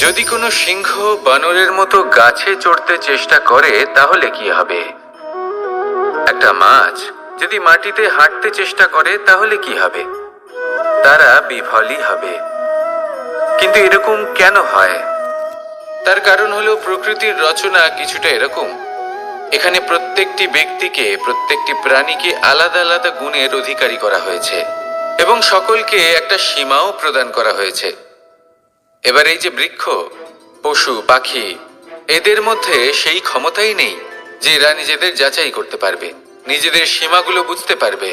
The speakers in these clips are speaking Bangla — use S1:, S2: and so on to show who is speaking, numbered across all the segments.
S1: যদি কোনো সিংহ বানরের মতো গাছে চড়তে চেষ্টা করে তাহলে কি হবে? একটা মাছ যদি মাটিতে হাঁটতে চেষ্টা করে তাহলে কি হবে? তারা বিফলই হবে। কিন্তু এরকম কেন হয়? তার কারণ হলো প্রকৃতির রচনা কিছুটা এরকম। এখানে প্রত্যেকটি ব্যক্তিকে, প্রত্যেকটি প্রাণীকে আলাদা আলাদা গুণের অধিকারী করা হয়েছে এবং সকলকে একটা সীমাও প্রদান করা হয়েছে। এবার এই যে বৃক্ষ, পশু, পাখি, এদের মধ্যে সেই ক্ষমতাই নেই যে এরা নিজেদের যাচাই করতে পারবে, নিজেদের সীমাগুলো বুঝতে পারবে,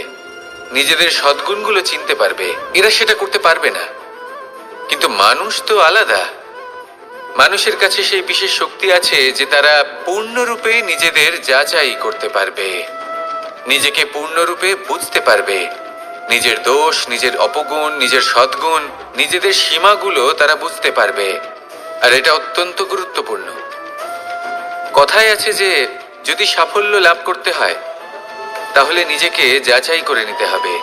S1: নিজেদের সদ্গুণগুলো চিনতে পারবে। এরা সেটা করতে পারবে না। কিন্তু মানুষ তো আলাদা। মানুষের কাছে সেই বিশেষ শক্তি আছে যে তারা পূর্ণরূপে নিজেদের যাচাই করতে পারবে, নিজেকে পূর্ণরূপে বুঝতে পারবে, নিজের দোষ, নিজের অপগুণ, নিজের সদ্গুণ, নিজেদের সীমাগুলো তারা বুঝতে পারবে। আর এটা অত্যন্ত গুরুত্বপূর্ণ। কথায় আছে যে যদি সাফল্য লাভ করতে হয় তাহলে নিজেকে যাচাই করে নিতে হবে।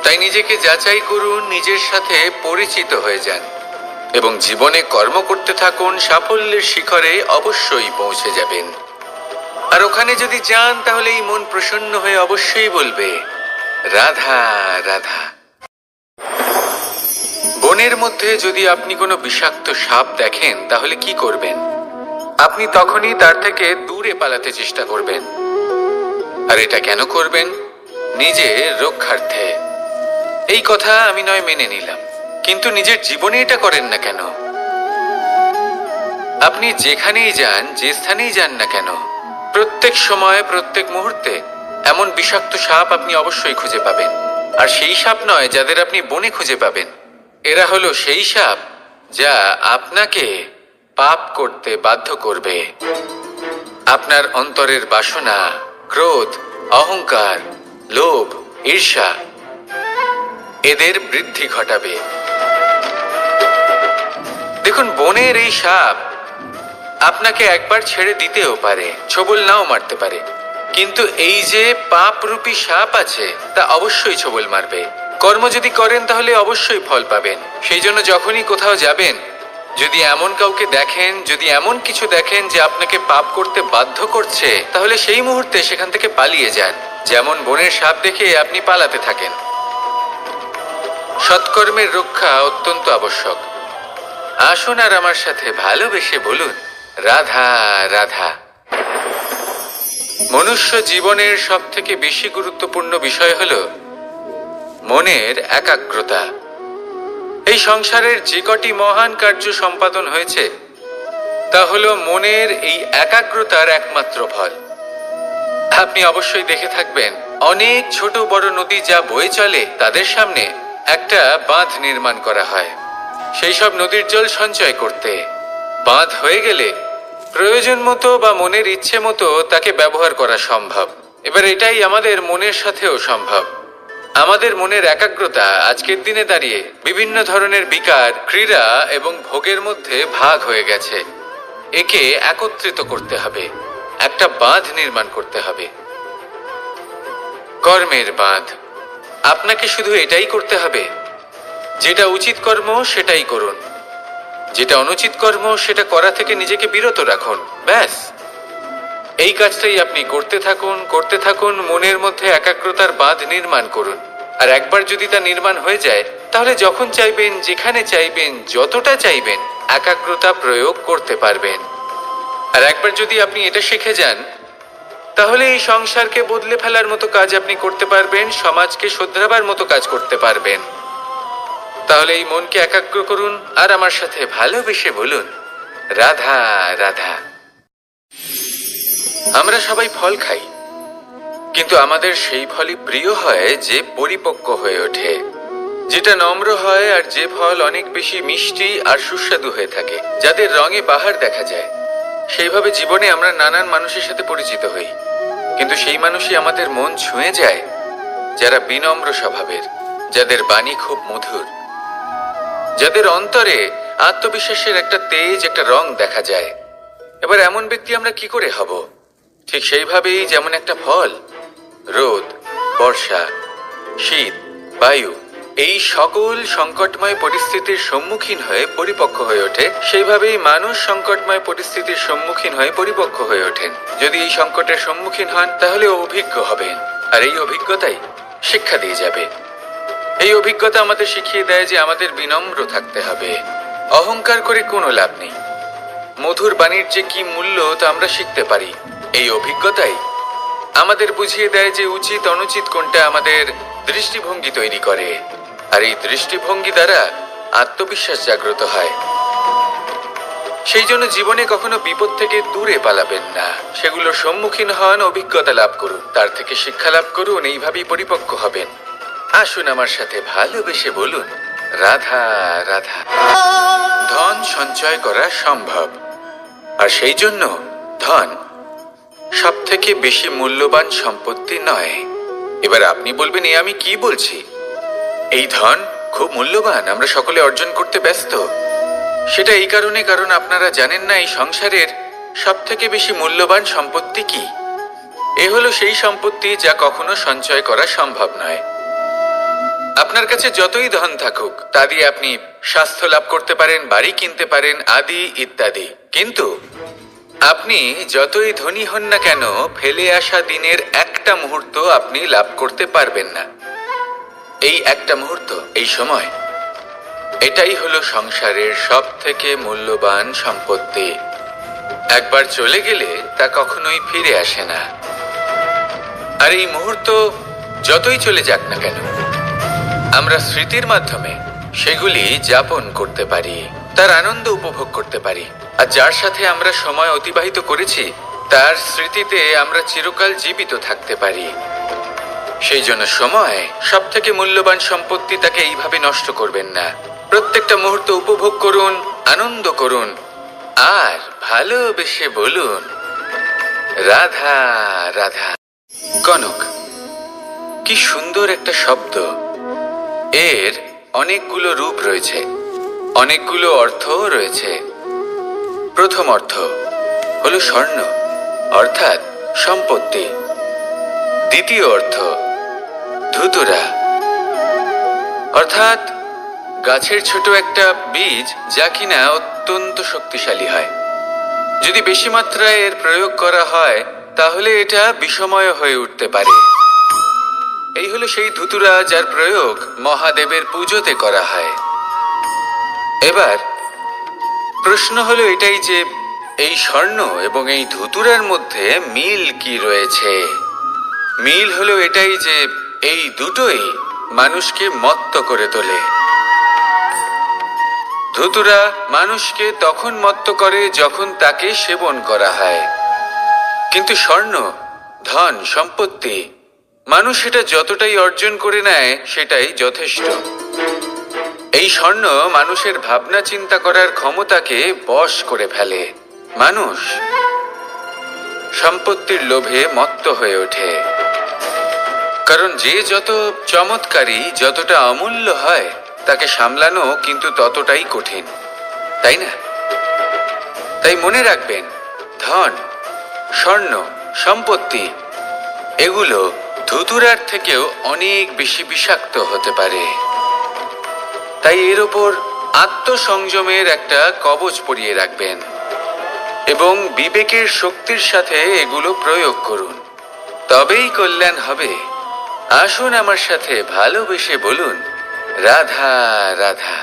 S1: তাই নিজেকে যাচাই করুন, নিজের সাথে পরিচিত হয়ে যান এবং জীবনে কর্ম করতে থাকুন। সাফল্যের শিখরে অবশ্যই পৌঁছে যাবেন। আর ওখানে যদি যান তাহলে এই মন প্রসন্ন হয়ে অবশ্যই বলবে, রাধা রাধা। বনের মধ্যে যদি আপনি কোনো বিষাক্ত সাপ দেখেন তাহলে কি করবেন? আপনি তখনই তার থেকে দূরে পালাতে চেষ্টা করবেন। আর এটা কেন করবেন? নিজের রক্ষার্থে। এই কথা আমি নয় মেনে নিলাম, কিন্তু নিজের জীবনে এটা করেন না কেন? আপনি যেখানেই যান, যে স্থানেই যান না কেন, প্রত্যেক সময়, প্রত্যেক মুহূর্তে এমন বিষাক্ত সাপ আপনি অবশ্যই খুঁজে পাবেন। আর সেই সাপ নয় যাদের আপনি বনে খুঁজে পাবেন। এরা হলো সেই সাপ যা আপনাকে পাপ করতে বাধ্য করবে। আপনার অন্তরের বাসনা, ক্রোধ, অহংকার, লোভ, ঈর্ষা, এদের বৃদ্ধি ঘটাবে। দেখুন, বনের এই সাপ আপনাকে একবার ছেড়ে দিতেও পারে, ছোবল নাও মারতে পারে, কিন্তু এই যে পাপরূপী সাপ আছে তা অবশ্যই ছোবল মারবে। কর্ম যদি করেন তাহলে অবশ্যই ফল পাবেন। সেই জন্য যখনই কোথাও যাবেন, যদি এমন কাউকে দেখেন, যদি এমন কিছু দেখেন যে আপনাকে পাপ করতে বাধ্য করছে, তাহলে সেই মুহূর্তে সেখান থেকে পালিয়ে যান। যেমন বনের সাপ দেখে আপনি পালাতে থাকেন। সৎকর্মের রক্ষা অত্যন্ত আবশ্যক। আসুন আর আমার সাথে ভালোবেসে বলুন, রাধা রাধা। মনুষ্য জীবনের সবথেকে বেশি গুরুত্বপূর্ণ বিষয় হল মনের একাগ্রতা। এই সংসারের যে কটি মহান কার্য সম্পাদন হয়েছে তা হল মনের এই একাগ্রতার একমাত্র ফল। আপনি অবশ্যই দেখে থাকবেন, অনেক ছোট বড় নদী যা বয়ে চলে তাদের সামনে একটা বাঁধ নির্মাণ করা হয় সেই সব নদীর জল সঞ্চয় করতে। বাঁধ হয়ে গেলে প্রয়োজন মতো বা মনের ইচ্ছে মতো তাকে ব্যবহার করা সম্ভব। এবার এটাই আমাদের মনের সাথেও সম্ভব। আমাদের মনের একাগ্রতা আজকের দিনে দাঁড়িয়ে বিভিন্ন ধরনের বিকার, ক্রীড়া এবং ভোগের মধ্যে ভাগ হয়ে গেছে। একে একত্রিত করতে হবে, একটা বাঁধ নির্মাণ করতে হবে, কর্মের বাঁধ। আপনাকে শুধু এটাই করতে হবে, যেটা উচিত কর্ম সেটাই করুন, যেটা অনুচিত কর্ম সেটা করা থেকে নিজেকে বিরত রাখুন। ব্যাস, এই কাজটাই আপনি করতে থাকুন, করতে থাকুন। মনের মধ্যে একাগ্রতার বাঁধ নির্মাণ করুন। আর একবার যদি তা নির্মাণ হয়ে যায় তাহলে যখন চাইবেন, যেখানে চাইবেন, যতটা চাইবেন একাগ্রতা প্রয়োগ করতে পারবেন। আর একবার যদি আপনি এটা শিখে যান তাহলে এই সংসারকে বদলে ফেলার মতো কাজ আপনি করতে পারবেন, সমাজকে শোধরাবার মতো কাজ করতে পারবেন। তাহলে এই মনকে একাগ্র করুন আর আমার সাথে ভালোবেসে বলুন, রাধা রাধা। আমরা সবাই ফল খাই, কিন্তু আমাদের সেই ফলই প্রিয় হয় যে পরিপক্ক হয়ে ওঠে, যেটা নম্র হয়, আর যে ফল অনেক বেশি মিষ্টি আর সুস্বাদু হয়ে থাকে, যাদের রঙে বাহার দেখা যায়। সেইভাবে জীবনে আমরা নানান মানুষের সাথে পরিচিত হই, কিন্তু সেই মানুষই আমাদের মন ছুঁয়ে যায় যারা বিনম্র স্বভাবের, যাদের বাণী খুব মধুর, যাদের অন্তরে আত্মবিশ্বাসের একটা তেজ, একটা রং দেখা যায়। এবার এমন ব্যক্তি আমরা কি করে হব? ঠিক সেইভাবেই যেমন একটা ফল রোদ, বর্ষা, শীত, বায়ু, এই সকল সংকটময় পরিস্থিতির সম্মুখীন হয়ে পরিপক্ক হয়ে ওঠে, সেইভাবেই মানুষ সংকটময় পরিস্থিতির সম্মুখীন হয়ে পরিপক্ক হয়ে ওঠেন। যদি এই সংকটের সম্মুখীন হন তাহলে অভিজ্ঞ হবেন, আর এই অভিজ্ঞতাই শিক্ষা দিয়ে যাবে। এই অভিজ্ঞতা আমাদের শিখিয়ে দেয় যে আমাদের বিনম্র থাকতে হবে। অহংকার করে কোনো লাভ নেই। মধুর বাণীর যে কি মূল্য তা আমরা শিখতে পারি। এই অভিজ্ঞতাই আমাদের বুঝিয়ে দেয় যে উচিত অনুচিত কোনটা আমাদের দৃষ্টিভঙ্গি তৈরি করে, আর এই দৃষ্টিভঙ্গি দ্বারা আত্মবিশ্বাস জাগ্রত হয়। সেই জন্য জীবনে কখনো বিপদ থেকে দূরে পালাবেন না, সেগুলোর সম্মুখীন হন, অভিজ্ঞতা লাভ করুন, তার থেকে শিক্ষা লাভ করুন, এইভাবেই পরিপক্ক হবেন। আসুন আমার সাথে ভালোবেসে বলুন, রাধা রাধা। ধন সঞ্চয় করা সম্ভব, আর সেই জন্য ধন সব থেকে বেশি মূল্যবান সম্পত্তি নয়। এবার আপনি বলবেন, এ আমি কি বলছি? এই ধন খুব মূল্যবান, আমরা সকলে অর্জন করতে ব্যস্ত। সেটা এই কারণে, কারণ আপনারা জানেন না এই সংসারের সব থেকে বেশি মূল্যবান সম্পত্তি কি। এ হলো সেই সম্পত্তি যা কখনো সঞ্চয় করা সম্ভব নয়। আপনার কাছে যতই ধন থাকুক তা দিয়ে আপনি স্বাস্থ্য লাভ করতে পারেন, বাড়ি কিনতে পারেন, আদি ইত্যাদি, কিন্তু আপনি যতই ধনী হন না কেন, ফেলে আসা দিনের একটা মুহূর্ত আপনি লাভ করতে পারবেন না। এই একটা মুহূর্ত, এই সময়, এটাই হলো সংসারের সব থেকে মূল্যবান সম্পত্তি। একবার চলে গেলে তা কখনোই ফিরে আসে না। আর এই মুহূর্ত যতই চলে যাক না কেন, আমরা স্মৃতির মাধ্যমে সেগুলি যাপন করতে পারি, তার আনন্দ উপভোগ করতে পারি। আর যার সাথে আমরা সময় অতিবাহিত করেছি তার স্মৃতিতে আমরা চিরকাল জীবিত থাকতে পারি। সেই জন্য সময় সব থেকে মূল্যবান সম্পত্তি, তাকে এইভাবে নষ্ট করবেন না। প্রত্যেকটা মুহূর্ত উপভোগ করুন, আনন্দ করুন, আর ভালোবেসে বলুন, রাধা রাধা। কনক, কি সুন্দর একটা শব্দ। এর অনেকগুলো রূপ রয়েছে, অনেকগুলো অর্থও রয়েছে। প্রথম অর্থ হলো স্বর্ণ, অর্থাৎ সম্পত্তি। দ্বিতীয় অর্থ ধুতুরা, অর্থাৎ গাছের ছোট একটা বীজ, যা কিনা অত্যন্ত শক্তিশালী হয়। যদি বেশি মাত্রায় এর প্রয়োগ করা হয় তাহলে এটা বিষময় হয়ে উঠতে পারে। এই হলো সেই ধুতুরা যার প্রয়োগ মহাদেবের পুজোতে করা হয়। এবার প্রশ্ন হলো এটাই যে এই স্বর্ণ এবং এই ধুতুরার মধ্যে মিল কি রয়েছে। মিল হলো এটাই যে এই দুটোই মানুষকে মত্ত করে তোলে। ধুতুরা মানুষকে তখন মত্ত করে যখন তাকে সেবন করা হয়, কিন্তু স্বর্ণ, ধন, সম্পত্তি, মানুষ এটা যতটাই অর্জন করে নেয় সেটাই যথেষ্ট। এই স্বর্ণ মানুষের ভাবনা চিন্তা করার ক্ষমতাকে বশ করে ফেলে। মানুষ সম্পত্তির লোভে মত্ত হয়ে ওঠে, কারণ যে যত চমৎকারী, যতটা অমূল্য হয় তাকে সামলানো কিন্তু ততটাই কঠিন, তাই না? তাই মনে রাখবেন, ধন, স্বর্ণ, সম্পত্তি এগুলো ধুতুরার থেকেও অনেক বেশি বিষাক্ত হতে পারে। তাই এর ওপর আত্মসংযমের একটা কবচ পরিয়ে রাখবেন এবং বিবেকের শক্তির সাথে এগুলো প্রয়োগ করুন, তবেই কল্যাণ হবে। আসুন আমার সাথে ভালোবেসে বলুন, রাধা রাধা।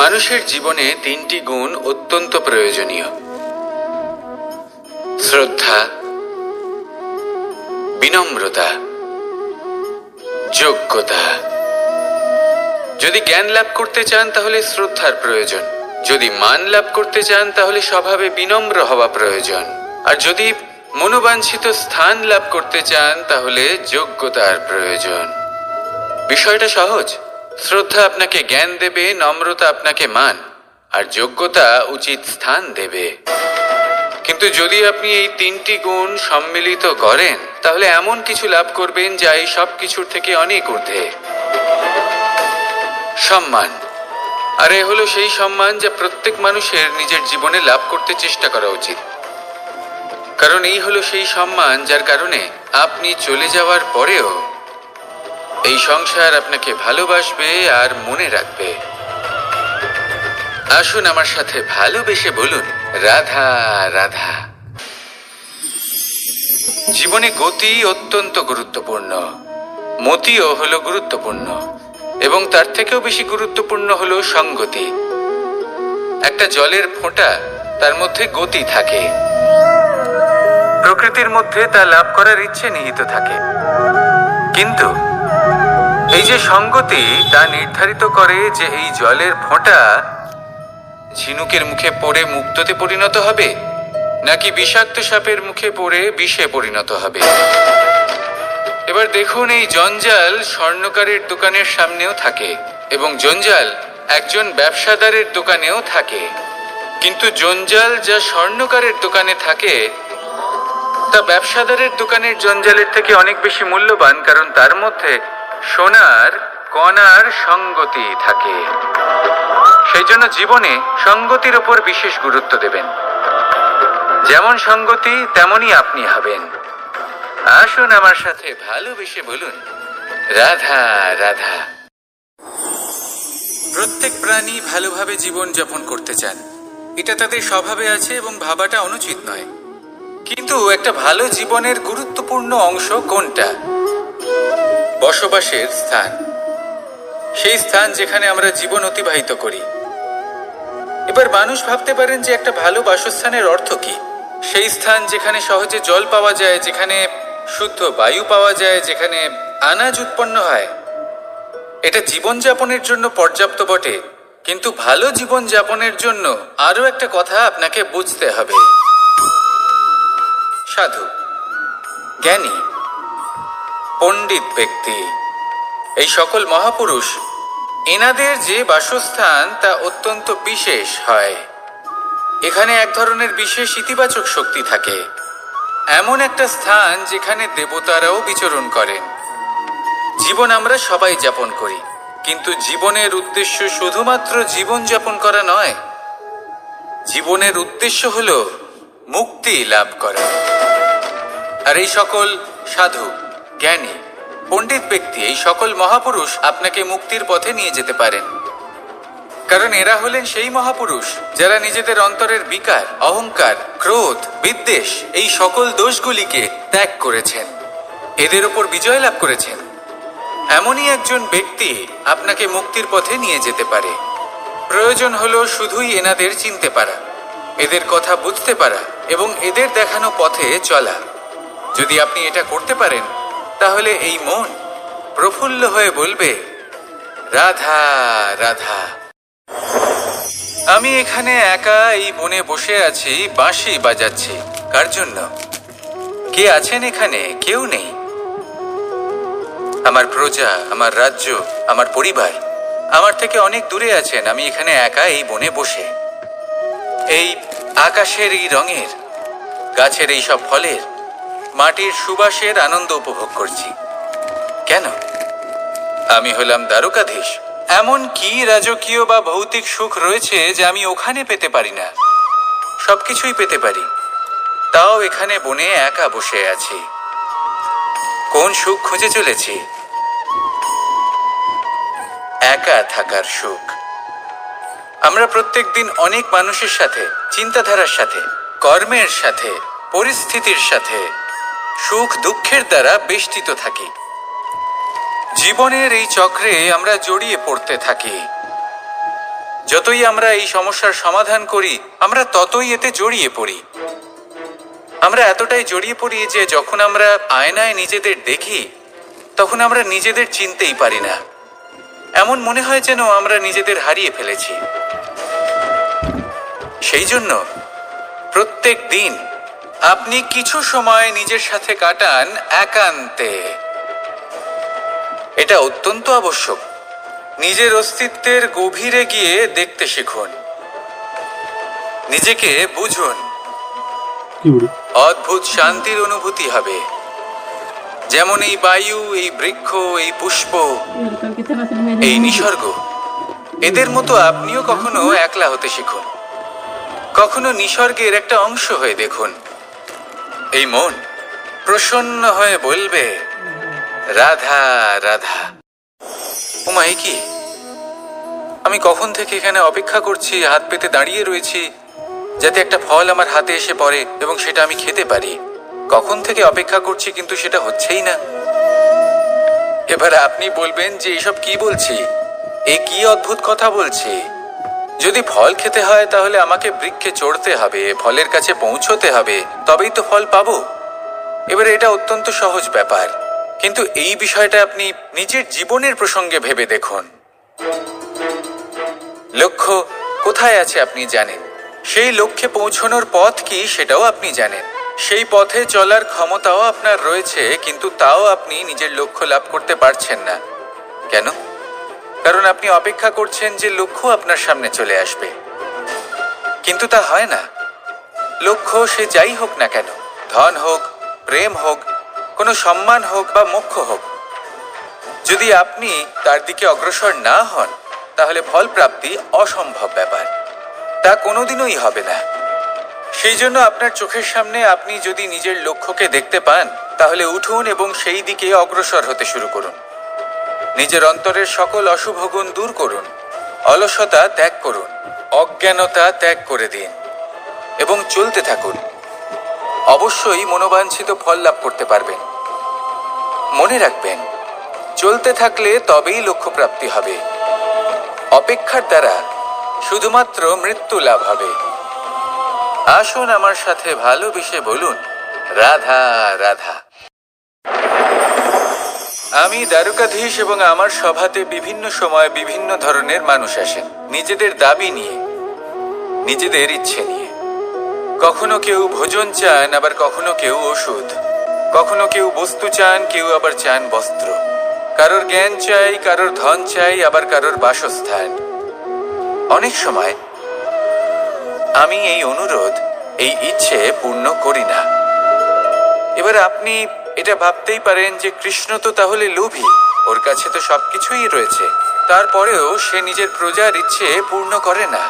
S1: মানুষের জীবনে তিনটি গুণ অত্যন্ত প্রয়োজনীয়: শ্রদ্ধা, বিনম্রতা, যোগ্যতা। যদি জ্ঞান লাভ করতে চান তাহলে শ্রদ্ধার প্রয়োজন, যদি মান লাভ করতে চান তাহলে স্বভাবে বিনম্র হওয়া প্রয়োজন, আর যদি মনোবাঞ্ছিত স্থান লাভ করতে চান তাহলে যোগ্যতার প্রয়োজন। বিষয়টা সহজ। শ্রদ্ধা আপনাকে জ্ঞান দেবে, নম্রতা আপনাকে মান, আর যোগ্যতা উচিত স্থান দেবে। কিন্তু যদি আপনি এই তিনটি গুণ সম্মিলিত করেন তাহলে এমন কিছু লাভ করবেন যা এই সব কিছুর থেকে অনেক ঊর্ধ্বে। সম্মান। আর এ হলো সেই সম্মান যা প্রত্যেক মানুষের নিজের জীবনে লাভ করতে চেষ্টা করা উচিত, কারণ এই হলো সেই সম্মান যার কারণে আপনি চলে যাওয়ার পরেও এই সংসার আপনাকে ভালোবাসবে আর মনে রাখবে। আসুন আমার সাথে ভালোবেসে বলুন, রাধা রাধা। জীবনে গতি অত্যন্ত গুরুত্বপূর্ণ, মতিও হলো গুরুত্বপূর্ণ, এবং তার থেকেও বেশি গুরুত্বপূর্ণ হলো সঙ্গতি। একটা জলের ফোঁটা, তার মধ্যে গতি থাকে, প্রকৃতির মধ্যে তা লাভ করার ইচ্ছে নিহিত থাকে, কিন্তু এই যে সঙ্গতি, তা নির্ধারিত করে যে এই জলের ফোঁটা ঝিনুকের মুখে পড়ে মুক্তোতে পরিণত হবে, নাকি বিষাক্ত সাপের মুখে পড়ে বিষে পরিণত হবে। এবার দেখুন, এই জঞ্জাল স্বর্ণকারের দোকানের সামনেও থাকে, এবং জঞ্জাল একজন ব্যবসাদারের দোকানেও থাকে, কিন্তু জঞ্জাল যা স্বর্ণকারের দোকানে থাকে তা ব্যবসাদারের দোকানের জঞ্জালের থেকে অনেক বেশি মূল্যবান, কারণ তার মধ্যে সোনার কণার সঙ্গতি থাকে। সেই জন্য জীবনে সঙ্গতির উপর বিশেষ গুরুত্ব দেবেন। যেমন সঙ্গতি তেমনই আপনি হবেন। আসুন আমার সাথে ভালোবেসে বলুন, রাধা রাধা। প্রত্যেক প্রাণী ভালোভাবে জীবন যাপন করতে চান, এটা তাদের স্বভাবে আছে এবং ভাবাটা অনুচিত নয়। কিন্তু একটা ভালো জীবনের গুরুত্বপূর্ণ অংশ কোনটা? বসবাসের স্থান, সেই স্থান যেখানে আমরা জীবন অতিবাহিত করি। এবার মানুষ ভাবতে পারেন যে একটা ভালো বাসস্থানের অর্থ কি? সেই স্থান যেখানে সহজে জল পাওয়া যায়, যেখানে শুদ্ধ বায়ু পাওয়া যায়, যেখানে আনাজ উৎপন্ন হয়। এটা জীবনযাপনের জন্য পর্যাপ্ত বটে, কিন্তু ভালো জীবনযাপনের জন্য আরো একটা কথা আপনাকে বুঝতে হবে। সাধু, জ্ঞানী, পণ্ডিত ব্যক্তি, এই সকল মহাপুরুষ, এনাদের যে বাসস্থান তা অত্যন্ত বিশেষ হয়। এখানে এক ধরনের বিশেষ ইতিবাচক শক্তি থাকে, এমন একটা স্থান যেখানে দেবতারাও বিচরণ করেন। জীবন আমরা সবাই যাপন করি, কিন্তু জীবনের উদ্দেশ্য শুধুমাত্র জীবন যাপন করা নয়। জীবনের উদ্দেশ্য হলো মুক্তি লাভ করা। আর এই সকল সাধু, জ্ঞানী, পণ্ডিত ব্যক্তি, এই সকল মহাপুরুষ আপনাকে মুক্তির পথে নিয়ে যেতে পারেন, কারণ এরা হলেন সেই মহাপুরুষ যারা নিজেদের অন্তরের বিকার, অহংকার, ক্রোধ, বিদ্বেষ, এই সকল দোষগুলিকে ত্যাগ করেছেন, এদের ওপর বিজয় লাভ করেছেন। এমনই একজন ব্যক্তি আপনাকে মুক্তির পথে নিয়ে যেতে পারে। প্রয়োজন হলো শুধুই এনাদের চিনতে পারা, এদের কথা বুঝতে পারা এবং এদের দেখানো পথে চলা। যদি আপনি এটা করতে পারেন, তাহলে এই মন প্রফুল্ল হয়ে বলবে, রাধা রাধা। আমি এখানে একা এই বনে বসে আছি, বাঁশি বাজাচ্ছি। কার জন্য? কে আছেন এখানে? কেউ নেই। আমার প্রজা, আমার রাজ্য, আমার পরিবার আমার থেকে অনেক দূরে আছেন। আমি এখানে একা এই বনে বসে এই আকাশের এই রঙের, গাছের এই সব ফলের, মাটির সুবাসের আনন্দ উপভোগ করছি। কেন? আমি হলাম দ্বারকাধীশ। এমন কি রাজকীয় বা ভৌতিক সুখ রয়েছে যে আমি ওখানে পেতে পারি না? সবকিছুই পেতে পারি, তাও এখানে বনে একা বসে আছি। কোন সুখ খুঁজে চলেছি? একা থাকার সুখ। আমরা প্রত্যেক দিন অনেক মানুষের সাথে, চিন্তাধারার সাথে, কর্মের সাথে, পরিস্থিতির সাথে সুখ দুঃখের দ্বারা বেষ্টিত থাকি। জীবনের এই চক্রে আমরা জড়িয়ে পড়তে থাকি। যতই আমরা এই সমস্যার সমাধান করি, আমরা ততই এতে জড়িয়ে পড়ি। আমরা এতটাই জড়িয়ে পড়ি যে যখন আমরা আয়নায় নিজেদের দেখি, তখন আমরা নিজেদের চিনতেই পারি না। এমন মনে হয় যেন আমরা নিজেদের হারিয়ে ফেলেছি। সেই জন্য প্রত্যেক দিন আপনি কিছু সময় নিজের সাথে কাটান একান্তে। এটা অত্যন্ত আবশ্যক। নিজের অস্তিত্বের গভীরে গিয়ে দেখতে শিখুন, নিজেকে বুঝুন। অদ্ভুত শান্তির অনুভূতি হবে। যেমন এই বায়ু, এই বৃক্ষ, এই পুষ্প, এই নিসর্গ, এদের মতো আপনিও কখনো একলা হতে শিখুন। কখনো নিসর্গের একটা অংশ হয়ে দেখুন। এই মন প্রসন্ন হয়ে বলবে, রাধা রাধা। ওমা, এ কি? আমি কখন থেকে এখানে অপেক্ষা করছি, হাত পেতে দাঁড়িয়ে রয়েছি যাতে একটা ফল আমার হাতে এসে পড়ে এবং সেটা আমি খেতে পারি। কখন থেকে অপেক্ষা করছি, কিন্তু সেটা হচ্ছেই না। এবার আপনি বলবেন যে এসব কি বলছি, এ কি অদ্ভুত কথা বলছি। যদি ফল খেতে হয় তাহলে আমাকে বৃক্ষে চড়তে হবে, ফলের কাছে পৌঁছতে হবে, তবেই তো ফল পাবো। এবারে এটা অত্যন্ত সহজ ব্যাপার, কিন্তু এই বিষয়টা আপনি নিজের জীবনের প্রসঙ্গে ভেবে দেখুন। লক্ষ্য কোথায় আছে আপনি জানেন, সেই লক্ষ্যে পৌঁছানোর পথ কি সেটাও আপনি জানেন, সেই পথে চলার ক্ষমতাও আপনার রয়েছে, কিন্তু তাও আপনি নিজের লক্ষ্য লাভ করতে পারছেন না। কেন? কারণ আপনি অপেক্ষা করছেন যে লক্ষ্য আপনার সামনে চলে আসবে, কিন্তু তা হয় না। লক্ষ্য সে যাই হোক না কেন, ধন হোক, প্রেম হোক, কোনো সম্মান হোক বা মোক্ষ হোক, যদি আপনি তার দিকে অগ্রসর না হন তাহলে ফল প্রাপ্তি অসম্ভব ব্যাপার, তা কোনোদিনই হবে না। সেই জন্য আপনার চোখের সামনে আপনি যদি নিজের লক্ষ্যকে দেখতে পান তাহলে উঠুন এবং সেই দিকে অগ্রসর হতে শুরু করুন। নিজের অন্তরের সকল অশুভ গুণ দূর করুন, অলসতা ত্যাগ করুন, অজ্ঞানতা ত্যাগ করে দিন এবং চলতে থাকুন। অবশ্যই মনোবাঞ্ছিত ফল লাভ করতে পারবেন। মনে রাখবেন, চলতে থাকলে তবেই লক্ষ্য প্রাপ্তি হবে। অপেক্ষার দ্বারা শুধুমাত্র মৃত্যু লাভ হবে। আসুন আমার সাথে ভালোবেসে বলুন, রাধা রাধা। আমি দ্বারকাধীশ এবং আমার সভাতে বিভিন্ন সময় বিভিন্ন ধরনের মানুষ আসেন, নিজেদের দাবি নিয়ে, নিজেদের ইচ্ছে নিয়ে। কখনো কেউ ভোজন চান, আবার কখনো কেউ ওষুধ, কখনো কেউ বস্তু চান, কেউ আবার চান বস্ত্র। কারোর জ্ঞান চাই, কারোর ধন চাই, আবার কারোর বাসস্থান। অনেক সময় আমি এই অনুরোধ, এই ইচ্ছে পূর্ণ করি না। এবার আপনি এটা ভাবতেই পারেন যে কৃষ্ণ তো তাহলে লোভী, ওর কাছে তো সবকিছুই রয়েছে, তারপরেও সে নিজের প্রজার ইচ্ছে পূর্ণ করে না,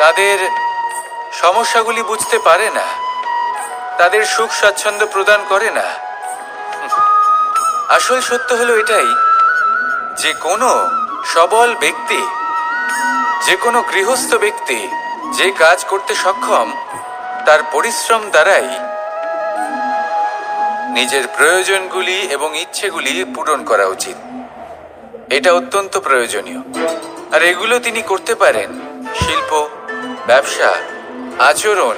S1: তাদের সমস্যাগুলি বুঝতে পারে না, তাদের সুখ স্বাচ্ছন্দ্য প্রদান করে না। আসল সত্য হলো এটাই যে কোনো সবল ব্যক্তি, যে কোনো গৃহস্থ ব্যক্তি যে কাজ করতে সক্ষম, তার পরিশ্রম দ্বারাই নিজের প্রয়োজনগুলি এবং ইচ্ছেগুলি পূরণ করা উচিত। এটা অত্যন্ত প্রয়োজনীয়, আর এগুলো তিনি করতে পারেন শিল্প, ব্যবসা, আচরণ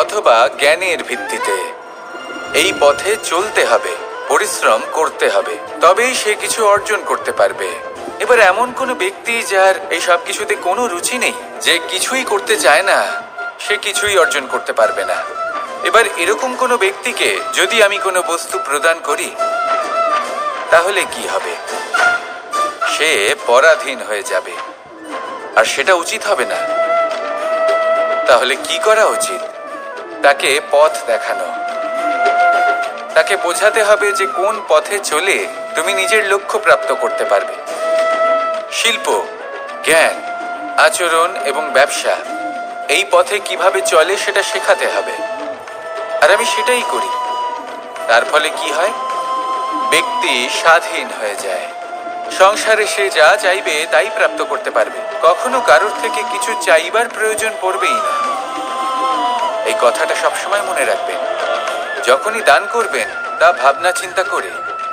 S1: অথবা জ্ঞানের ভিত্তিতে। এই পথে চলতে হবে, পরিশ্রম করতে হবে, তবেই সে কিছু অর্জন করতে পারবে। এবার এমন কোনো ব্যক্তি যার এই সব কিছুতে কোনো রুচি নেই, যে কিছুই করতে চায় না, সে কিছুই অর্জন করতে পারবে না। এবার এরকম কোনো ব্যক্তিকে যদি আমি কোনো বস্তু প্রদান করি তাহলে কি হবে? সে পরাধীন হয়ে যাবে, আর সেটা উচিত হবে না। তাহলে কি করা উচিত? তাকে পথ দেখানো, তাকে বোঝাতে হবে যে কোন পথে চলে তুমি নিজের লক্ষ্য প্রাপ্ত করতে পারবে। শিল্প, জ্ঞান, আচরণ এবং ব্যবসা, এই পথে কিভাবে চলে সেটা শেখাতে হবে, আর আমি সেটাই করি। তার ফলে কি হয়? ব্যক্তি স্বাধীন হয়ে যায়। সংসারে সে যা চাইবে তাই প্রাপ্ত করতে পারবে, কখনো কারোর থেকে কিছু চাইবার প্রয়োজন পড়বেই না। এই কথাটা সবসময় মনে রাখবেন। যখনই দান করবেন তা ভাবনা চিন্তা করে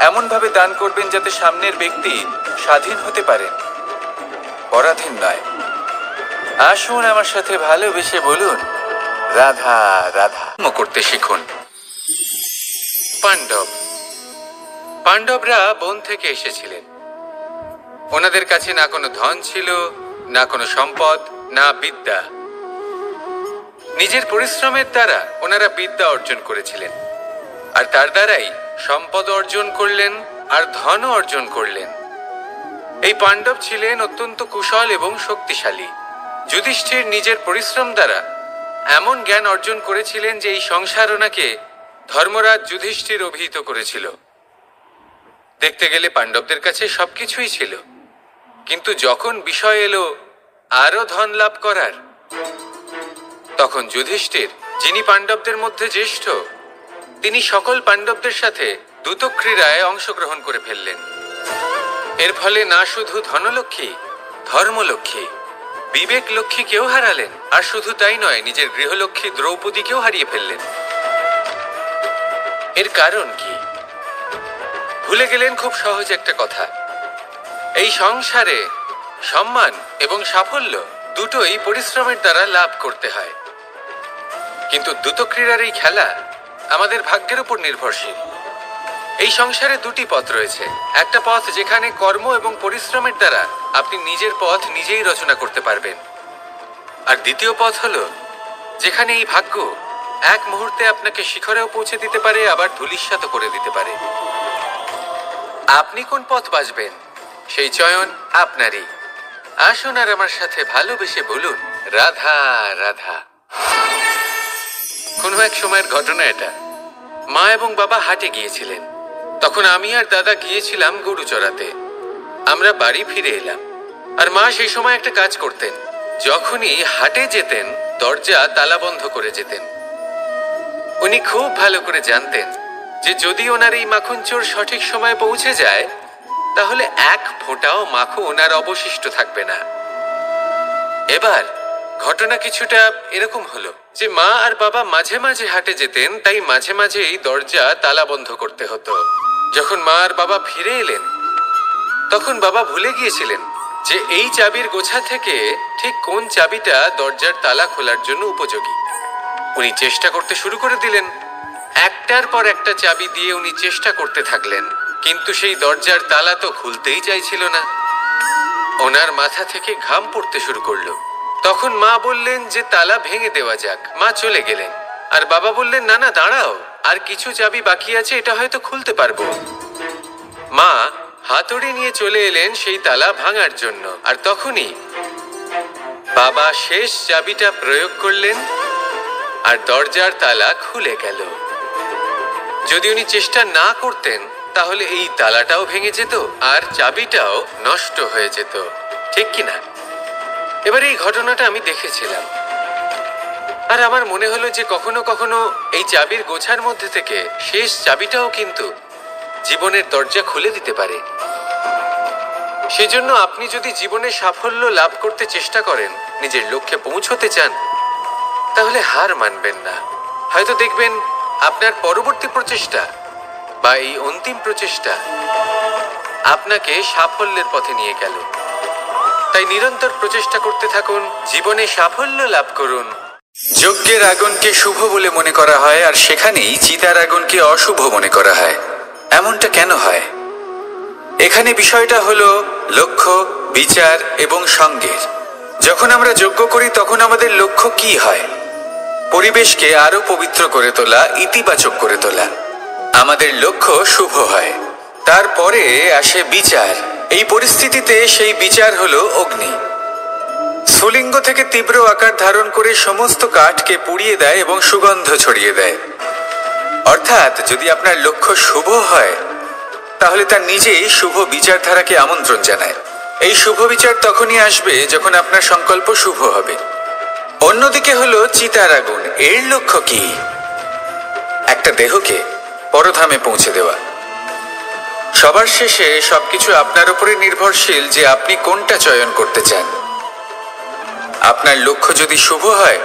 S1: এমন ভাবে দান করবেন যাতে সামনের ব্যক্তি স্বাধীন হতে পারেন, পরাধীন নয়। আসুন আমার সাথে ভালোবেসে বলুন, রাধা রাধা। করতে শিখুন। পাণ্ডবরা বন থেকে এসেছিলেন। ওনাদের কাছে না কোনো ধন ছিল, না কোনো সম্পদ, না বিদ্যা। নিজের পরিশ্রমের দ্বারা ওনারা বিদ্যা অর্জন করেছিলেন, আর তার দ্বারাই সম্পদ অর্জন করলেন আর ধনও অর্জন করলেন। এই পাণ্ডব ছিলেন অত্যন্ত কুশল এবং শক্তিশালী। যুধিষ্ঠির নিজের পরিশ্রম দ্বারা এমন জ্ঞান অর্জন করেছিলেন যে এই সংসার ওনাকে ধর্মরাজ যুধিষ্ঠির অভিহিত করেছিল। দেখতে গেলে পাণ্ডবদের কাছে সবকিছুই ছিল, কিন্তু যখন বিষয় এলো আরো ধন লাভ করার, তখন যুধিষ্ঠির, যিনি পাণ্ডবদের মধ্যে জ্যেষ্ঠ, তিনি সকল পাণ্ডবদের সাথে দ্যুতক্রীড়ায় অংশগ্রহণ করে ফেললেন। এর ফলে না শুধু ধনলক্ষ্মী, ধর্মলক্ষ্মী, বিবেক লক্ষ্মীকেও হারালেন, আর শুধু তাই নয়, নিজের গৃহলক্ষ্মী দ্রৌপদীকেও হারিয়ে ফেললেন। এর কারণ কি? ভুলে গেলেন খুব সহজ একটা কথা, এই সংসারে সম্মান এবং সাফল্য দুটোই পরিশ্রমের দ্বারা লাভ করতে হয়। কিন্তু দ্যুতক্রীড়ার এই খেলা আমাদের ভাগ্যের উপর নির্ভরশীল। এই সংসারে দুটি পথ রয়েছে, একটা পথ যেখানে কর্ম এবং পরিশ্রমের দ্বারা আপনি নিজের পথ নিজেই রচনা করতে পারবেন, আর দ্বিতীয় পথ হলো যেখানে এই ভাগ্য এক মুহূর্তে আপনাকে শিখরেও পৌঁছে দিতে পারে, আবার ধূলিসাৎ করে দিতে পারে। আপনি কোন পথ বাছবেন সেই চয়ন আপনারই। আসুন আর আমার সাথে ভালোবেসে বলুন, রাধা রাধা। কোনো এক সময়ের ঘটনা এটা। মা এবং বাবা হাটে গিয়েছিলেন, তখন আমি আর দাদা গিয়েছিলাম গরু চড়াতে। আমরা বাড়ি ফিরে এলাম, আর মা সেই সময় একটা কাজ করতেন, যখনই হাটে যেতেন দরজা তালা বন্ধ করে যেতেন। উনি খুব ভালো করে জানতেন যে যদি ওনার এই মাখন চোর সঠিক সময়ে পৌঁছে যায় তাহলে এক ফোঁটাও মাখন আর অবশিষ্ট থাকবে না। এবার ঘটনা কিছুটা এরকম হলো যে মা আর বাবা মাঝে মাঝে হাটে যেতেন, তাই মাঝে মাঝে এই দরজা তালা বন্ধ করতে হতো। যখন মা আর বাবা ফিরে এলেন তখন বাবা ভুলে গিয়েছিলেন যে এই চাবির গোছা থেকে ঠিক কোন চাবিটা দরজার তালা খোলার জন্য উপযোগী। উনি চেষ্টা করতে শুরু করে দিলেন, একটার পর একটা চাবি দিয়ে উনি চেষ্টা করতে থাকলেন, কিন্তু সেই দরজার তালা তো খুলতেই চাইছিল না। ওনার মাথা থেকে ঘাম পড়তে শুরু করলো। তখন মা বললেন যে তালা ভেঙে দেওয়া যাক। মা চলে গেলেন, আর বাবা বললেন না না দাঁড়াও, আর কিছু চাবি বাকি আছে, এটা হয়তো খুলতে পারবো। মা হাতুড়ি নিয়ে চলে এলেন সেই তালা ভাঙার জন্য, আর তখনই বাবা শেষ চাবিটা প্রয়োগ করলেন আর দরজার তালা খুলে গেল। যদি উনি চেষ্টা না করতেন তাহলে এই তালাটাও ভেঙে যেত আর চাবিটাও নষ্ট হয়ে যেত, ঠিক কিনা? এবার এই ঘটনাটা আমি দেখেছিলাম, আর আমার মনে হলো যে কখনো কখনো এই চাবির গোছার মধ্যে থেকে শেষ চাবিটাও কিন্তু জীবনের দরজা খুলে দিতে পারে। সেজন্য আপনি যদি জীবনে সাফল্য লাভ করতে চেষ্টা করেন, নিজের লক্ষ্যে পৌঁছতে চান, তাহলে হার মানবেন না। হয়তো দেখবেন আপনার পরবর্তী প্রচেষ্টা বা এই অন্তিম প্রচেষ্টা আপনাকে সাফল্যের পথে নিয়ে গেল। তাই নিরন্তর প্রচেষ্টা করতে থাকুন, জীবনে সাফল্য লাভ করুন। যজ্ঞের আগুনকে শুভ বলে মনে করা হয়, আর সেখানেই চিতার আগুনকে অশুভ মনে করা হয়। এমনটা কেন হয়? এখানে বিষয়টা হলো লক্ষ্য, বিচার এবং সঙ্গের। যখন আমরা যজ্ঞ করি তখন আমাদের লক্ষ্য কি হয়? পরিবেশকে আরো পবিত্র করে তোলা, ইতিবাচক করে তোলা। আমাদের লক্ষ্য শুভ হয়। তারপরে আসে বিচার। এই পরিস্থিতিতে সেই বিচার হলো অগ্নি। স্ফুলিঙ্গ থেকে তীব্র আকার ধারণ করে সমস্ত কাঠকে পুড়িয়ে দেয় এবং সুগন্ধ ছড়িয়ে দেয়। অর্থাৎ যদি আপনার লক্ষ্য শুভ হয় তাহলে তার নিজেই শুভ বিচারধারাকে আমন্ত্রণ জানায়। এই শুভ বিচার তখনই আসবে যখন আপনার সংকল্প শুভ হবে। অন্যদিকে হলো চিতার আগুন। এর লক্ষ্য কি? একটা দেহকে পরধামে পৌঁছে দেওয়া। সবার শেষে সবকিছু আপনার উপরে নির্ভরশীল যে আপনি কোনটা চয়ন করতে চান। আপনার লক্ষ্য যদি শুভ হয়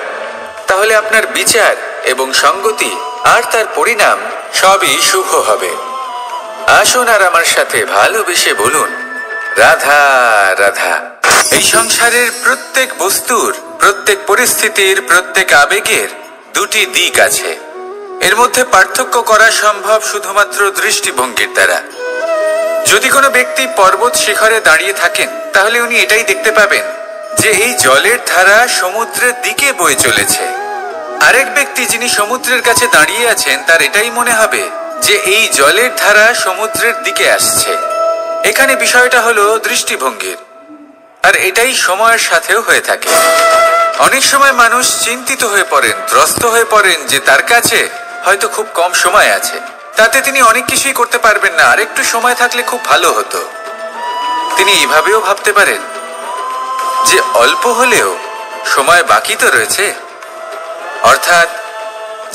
S1: তাহলে আপনার বিচার এবং সঙ্গতি আর তার পরিণাম সবই শুভ হবে। আসুন আর আমার সাথে ভালোবেসে বলুন, রাধা রাধা। এই সংসারের প্রত্যেক বস্তুর, প্রত্যেক পরিস্থিতির, প্রত্যেক আবেগের দুটি দিক আছে। এর মধ্যে পার্থক্য করা সম্ভব শুধুমাত্র দৃষ্টিভঙ্গির দ্বারা। যদি কোনো ব্যক্তি পর্বত শিখরে দাঁড়িয়ে থাকেন তাহলে উনি এটাই দেখতে পাবেন যে এই জলের ধারা সমুদ্রের দিকে বয়ে চলেছে। আরেক ব্যক্তি যিনি সমুদ্রের কাছে দাঁড়িয়ে আছেন তার এটাই মনে হবে যে এই জলের ধারা সমুদ্রের দিকে আসছে। এখানে বিষয়টা হলো দৃষ্টিভঙ্গির, আর এটাই সময়ের সাথেও হয়ে থাকে। অনেক সময় মানুষ চিন্তিত হয়ে পড়েন, ত্রস্ত হয়ে পড়েন যে তার কাছে হয়তো খুব কম সময় আছে, তাতে তিনি অনেক কিছুই করতে পারবেন না, আর একটু সময় থাকলে খুব ভালো হতো। তিনি এভাবেও ভাবতে পারেন যে অল্প হলেও সময় বাকি তো রয়েছে। অর্থাৎ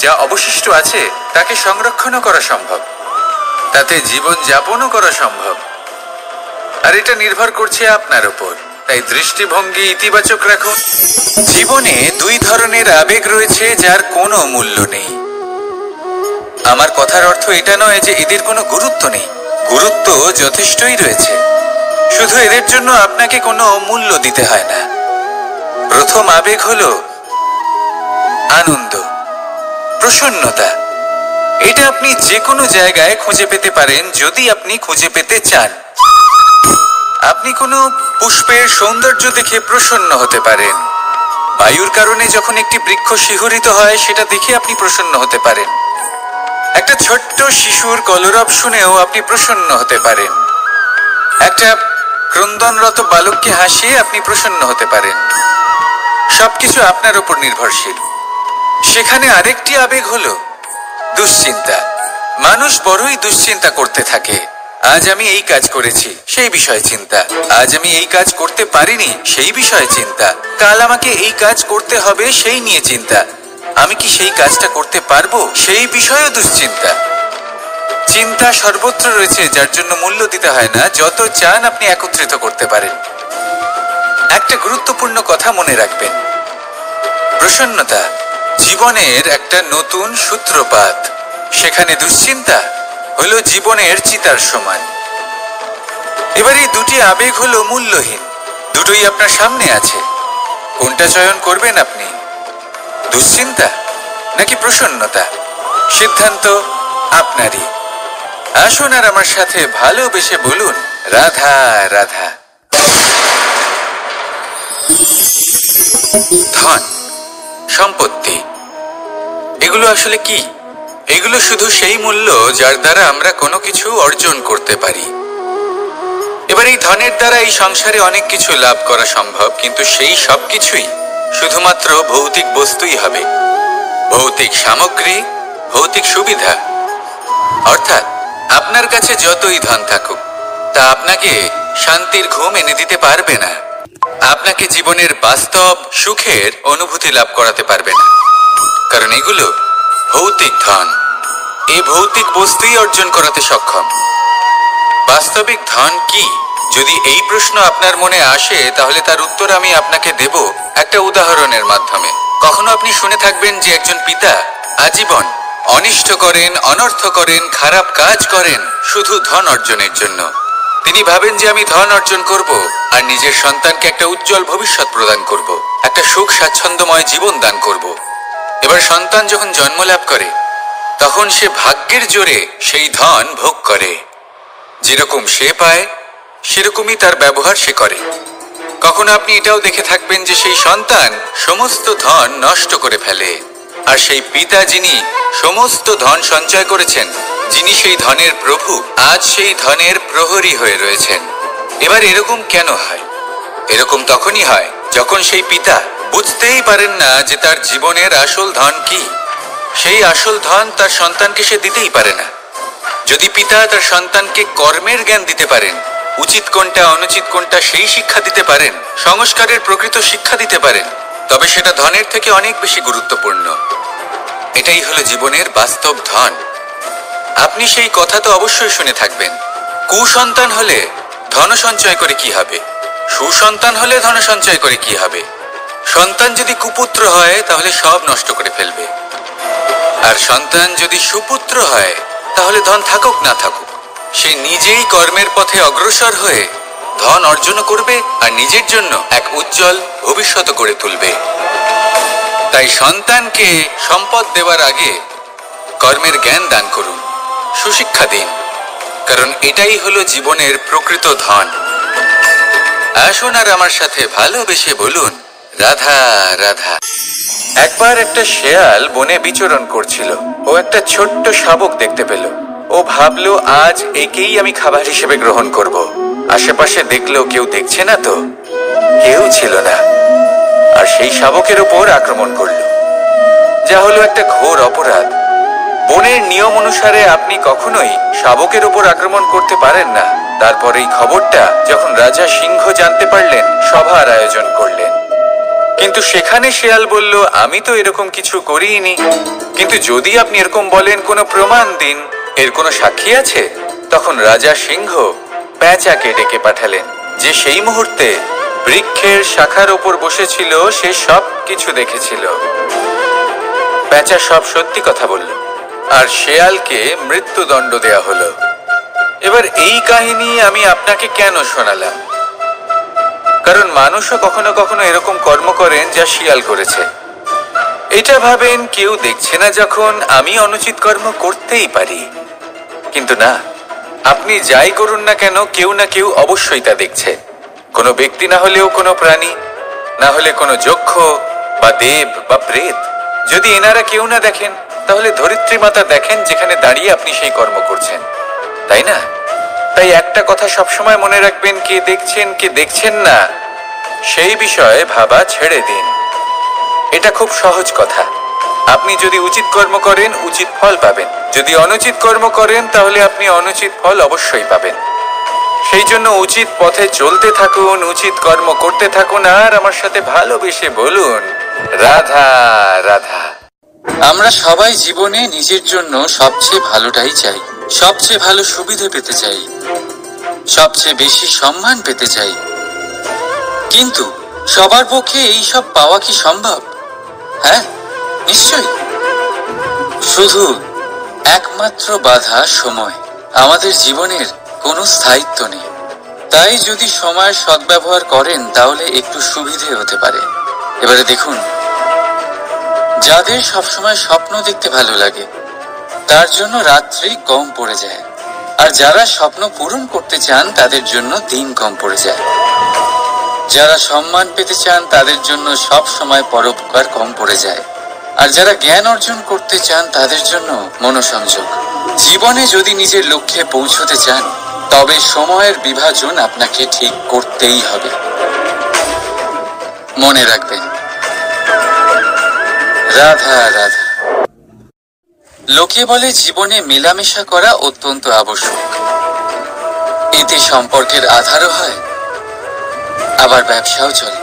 S1: যা অবশিষ্ট আছে তাকে সংরক্ষণও করা সম্ভব, তাতে জীবন যাপনও করা সম্ভব। আর এটা নির্ভর করছে আপনার উপর। তাই দৃষ্টিভঙ্গি ইতিবাচক রাখুন। জীবনে দুই ধরনের আবেগ রয়েছে যার কোনো মূল্য নেই। আমার কথার অর্থ এটা নয় যে এদের কোনো গুরুত্ব নেই, গুরুত্ব যথেষ্টই রয়েছে, শুধু এদের জন্য আপনাকে কোনো মূল্য দিতে হয় না। প্রথম আবেগ হলো আনন্দ, প্রসন্নতা। এটা আপনি যে কোনো জায়গায় খুঁজে পেতে পারেন যদি আপনি খুঁজে পেতে চান। আপনি কোনো পুষ্পের সৌন্দর্য দেখে প্রসন্ন হতে পারেন। বায়ুর কারণে যখন একটি বৃক্ষ শিহরিত হয় সেটা দেখে আপনি প্রসন্ন হতে পারেন। একটা ছোট্ট শিশুর কলরব শুনেও আপনি প্রসন্ন হতে পারেন। একটা ক্রন্দনরত বালককে হাসিয়ে আপনি প্রসন্ন হতে পারেন। সবকিছু আপনার উপর নির্ভরশীল। সেখানে আরেকটি আবেগ হলো দুশ্চিন্তা। মানুষ বড়ই দুশ্চিন্তা করতে থাকে। আজ আমি এই কাজ করেছি, সেই বিষয়ে চিন্তা। আজ আমি এই কাজ করতে পারিনি, সেই বিষয়ে চিন্তা। কাল আমাকে এই কাজ করতে হবে, সেই নিয়ে চিন্তা। আমি কি সেই কাজটা করতে পারবো, সেই বিষয়েও দুশ্চিন্তা। চিন্তা সর্বত্র রয়েছে, যার জন্য মূল্য দিতে হয় না। যত চান আপনি একত্রিত করতে পারেন। একটা গুরুত্বপূর্ণ কথা মনে রাখবেন, প্রসন্নতা জীবনের একটা নতুন সূত্রপাত। সেখানে দুশ্চিন্তা হলো জীবনের চিতার সমান। এবার এই দুটি আবেগ হলো মূল্যহীন, দুটোই আপনার সামনে আছে। কোনটা চয়ন করবেন আপনি, দুশ্চিন্তা নাকি প্রসন্নতা? সিদ্ধান্ত আপনারই। আসুন আর আমার সাথে ভালোবেসে বলুন, রাধা রাধা। ধন, সম্পত্তি, এগুলো আসলে কি? এগুলো শুধু সেই মূল্য যার দ্বারা আমরা কোনো কিছু অর্জন করতে পারি। এবার এই ধনের দ্বারা এই সংসারে অনেক কিছু লাভ করা সম্ভব, কিন্তু সেই সব কিছুই শুধুমাত্র ভৌতিক বস্তুই হবে, ভৌতিক সামগ্রী, ভৌতিক সুবিধা। অর্থাৎ আপনার কাছে যতই ধন থাকুক, তা আপনাকে শান্তির ঘুম এনে দিতে পারবে না, আপনাকে জীবনের বাস্তব সুখের অনুভূতি লাভ করাতে পারবে না। কারণ এগুলো ভৌতিক ধন, এই ভৌতিক বস্তুই অর্জন করাতে সক্ষম। বাস্তবিক ধন কি? যদি এই প্রশ্ন আপনার মনে আসে, তাহলে তার উত্তর আমি আপনাকে দেব একটা উদাহরণের মাধ্যমে। কখনো আপনি শুনে থাকবেন যে একজন পিতা আজীবন অনিষ্ট করেন, অনর্থ করেন, খারাপ কাজ করেন শুধু ধন অর্জনের জন্য। তিনি ভাবেন যে আমি ধন অর্জন করব আর নিজের সন্তানকে একটা উজ্জ্বল ভবিষ্যৎ প্রদান করব, একটা সুখ স্বাচ্ছন্দ্যময় জীবন দান করব। এবার সন্তান যখন জন্ম লাভ করে, তখন সে ভাগ্যের জোরে সেই ধন ভোগ করে। যেরকম সে পায় সেরকমই তার ব্যবহার সে করে। কখনো আপনি এটাও দেখে থাকবেন যে সেই সন্তান সমস্ত ধন নষ্ট করে ফেলে, আর সেই পিতা যিনি সমস্ত ধন সঞ্চয় করেছেন, যিনি সেই ধনের প্রভু, আজ সেই ধনের প্রহরী হয়ে রয়েছেন। এবার এরকম কেন হয়? এরকম তখনই হয় যখন সেই পিতা বুঝতেই পারেন না যে তার জীবনের আসল ধন কি। সেই আসল ধন তার সন্তানকে সে দিতেই পারে না। যদি পিতা তার সন্তানকে কর্মের জ্ঞান দিতে পারেন, উচিত কোনটা অনুচিত কোনটা সেই শিক্ষা দিতে পারেন, সংস্কারের প্রকৃত শিক্ষা দিতে পারেন, তবে সেটা ধনের থেকে অনেক বেশি গুরুত্বপূর্ণ। এটাই হলো জীবনের বাস্তব ধন। আপনি সেই কথা তো অবশ্যই শুনে থাকবেন, কুসন্তান হলে ধন সঞ্চয় করে কি হবে, সুসন্তান হলে ধন সঞ্চয় করে কি হবে। সন্তান যদি কুপুত্র হয় তাহলে সব নষ্ট করে ফেলবে, আর সন্তান যদি সুপুত্র হয় তাহলে ধন থাকুক না থাকুক সে নিজেই কর্মের পথে অগ্রসর হয়ে ধন অর্জন করবে আর নিজের জন্য এক উজ্জ্বল ভবিষ্যৎ গড়ে তুলবে। তাই সন্তানকে সম্পদ দেওয়ার আগে কর্মের জ্ঞান দান করুন, সুশিক্ষা দিন, কারণ এটাই হলো জীবনের প্রকৃত ধন। আসুন আর আমার সাথে ভালোবেসে বলুন, রাধা রাধা। একবার একটা শেয়াল বনে বিচরণ করছিল। ও একটা ছোট্ট শাবক দেখতে পেল। ও ভাবলো, আজ একেই আমি খাবার হিসেবে গ্রহণ করব। আশেপাশে দেখলো কেউ দেখছে না তো, কেউ ছিল না, আর সেই শাবকের উপর আক্রমণ করলো, যা হলো একটা ঘোর অপরাধ। বনের নিয়ম অনুসারে আপনি কখনোই শাবকের উপর আক্রমণ করতে পারেন না। তারপর এই খবরটা যখন রাজা সিংহ জানতে পারলেন, সভার আয়োজন করলেন। কিন্তু সেখানে শেয়াল বলল, আমি তো এরকম কিছু করিনি। কিন্তু যদি আপনি এরকম বলেন, কোনো প্রমাণ দিন, এর কোনো সাক্ষী আছে? তখন রাজা সিংহ পেঁচাকে ডেকে পাঠালেন, যে সেই মুহূর্তে বৃক্ষের শাখার ওপর বসেছিল, সে সব কিছু দেখেছিল। পেঁচা সব সত্যি কথা বলল, আর শেয়ালকে মৃত্যুদণ্ড দেয়া হলো। এবার এই কাহিনী আমি আপনাকে কেন শোনালাম? কারণ মানুষও কখনো কখনো এরকম কর্ম করেন যা শিয়াল করেছে। এটা ভাবেন কেউ দেখছে না, যখন আমি অনুচিত কর্ম করতেই পারি। কিন্তু না, আপনি যাই করুন না কেন, কেউ না কেউ অবশ্যই তা দেখছে। কোনো ব্যক্তি না হলেও কোনো প্রাণী, না হলে কোনো যক্ষ বা দেব বা প্রেত। যদি এনারা কেউ না দেখেন, তাহলে ধরিত্রী মাতা দেখেন, যেখানে দাঁড়িয়ে আপনি সেই কর্ম করছেন, তাই না? তাই একটা কথা সবসময় মনে রাখবেন, কে দেখছেন কে দেখছেন না সেই বিষয়ে ভাবা ছেড়ে দিন। এটা খুব সহজ কথা। আপনি যদি উচিত কর্ম করেন, উচিত ফল পাবেন। যদি অনুচিত কর্ম করেন, তাহলে আপনি অনুচিত ফল অবশ্যই পাবেন। সেই জন্য উচিত পথে চলতে থাকুন, উচিত কর্ম করতে থাকুন, আর আমার সাথে ভালোবেসে বলুন, রাধা রাধা।
S2: আমরা সবাই জীবনে নিজের জন্য সবচেয়ে ভালোটাই চাই, সবচেয়ে ভালো সুবিধে পেতে চাই, সবচেয়ে বেশি সম্মান পেতে চাই। কিন্তু সবার পক্ষে এই সব পাওয়া কি সম্ভব? হ্যাঁ, নিশ্চয়ই। শুধু একমাত্র বাধা সময়। আমাদের জীবনের কোনো স্থায়িত্ব নেই। তাই যদি সময়ের সদ্ব্যবহার করেন, তাহলে একটু সুবিধে হতে পারে। এবারে দেখুন, যাদের সবসময় স্বপ্ন দেখতে ভালো লাগে, তার জন্য রাত্রি কম পড়ে যায়। আর যারা স্বপ্ন পূরণ করতে চান, তাদের জন্য দিন কম পড়ে যায়। যারা সম্মান পেতে চান, তাদের জন্য সব সময় পরোপকার কম পড়ে যায়। আর যারা জ্ঞান অর্জন করতে চান, তাদের জন্য মনোসংযোগ। জীবনে যদি নিজের লক্ষ্যে পৌঁছতে চান, তবে সময়ের বিভাজন আপনাকে ঠিক করতেই হবে। মনে রাখবেন, রাধা রাধা। লোকে বলে জীবনে মেলামেশা করা অত্যন্ত আবশ্যক। এতে সম্পর্কের আধারও হয়, আবার ব্যবসাও চলে।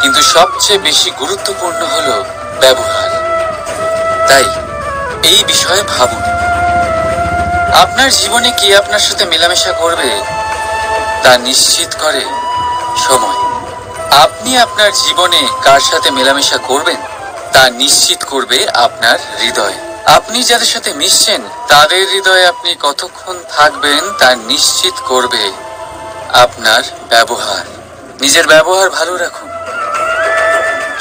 S2: কিন্তু সবচেয়ে বেশি গুরুত্বপূর্ণ হলো ব্যবহার। তাই এই বিষয়ে ভাবুন, আপনার জীবনে কে আপনার সাথে মেলামেশা করবে তা নিশ্চিত করে সময়। আপনি আপনার জীবনে কার সাথে মেলামেশা করবেন তা নিশ্চিত করবে আপনার হৃদয়। আপনি যাদের সাথে মিশছেন, তাদের হৃদয়ে আপনি কতক্ষণ থাকবেন তা নিশ্চিত করবে আপনার ব্যবহার। নিজের ব্যবহার ভালো রাখুন,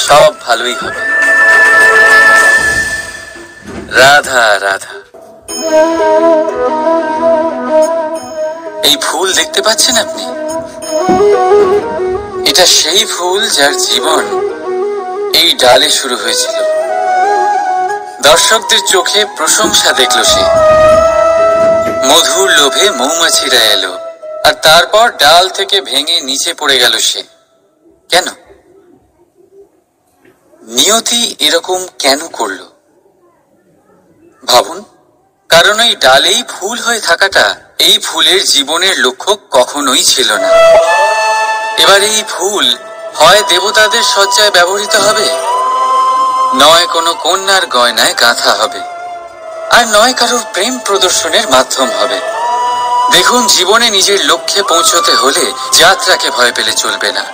S2: সব ভালোই হবে। রাধা রাধা। এই ফুল দেখতে পাচ্ছেন আপনি? এটা সেই ফুল যার জীবন এই ডালে শুরু হয়েছিল। দর্শকদের চোখে প্রশংসা দেখলো সে। মধুর লোভে মৌমাছিরা এলো, আর তারপর ডাল থেকে ভেঙে নিচে পড়ে গেল সে। কেন? নিয়তি এরকম কেন করলো? ভাবুন। কারণ এই ডালেই ফুল হয়ে থাকাটা এই ফুলের জীবনের লক্ষ্য কখনোই ছিল না। এবার এই ফুল হয় দেবতাদের সজ্জায় ব্যবহৃত হবে, নয় কোনো কন্যার গয়নায় গাঁথা হবে, আর নয় কারোর প্রেম প্রদর্শনের মাধ্যম হবে। দেখুন, জীবনে নিজের লক্ষ্যে পৌঁছতে হলে যাত্রাকে ভয় পেলে চলবে না।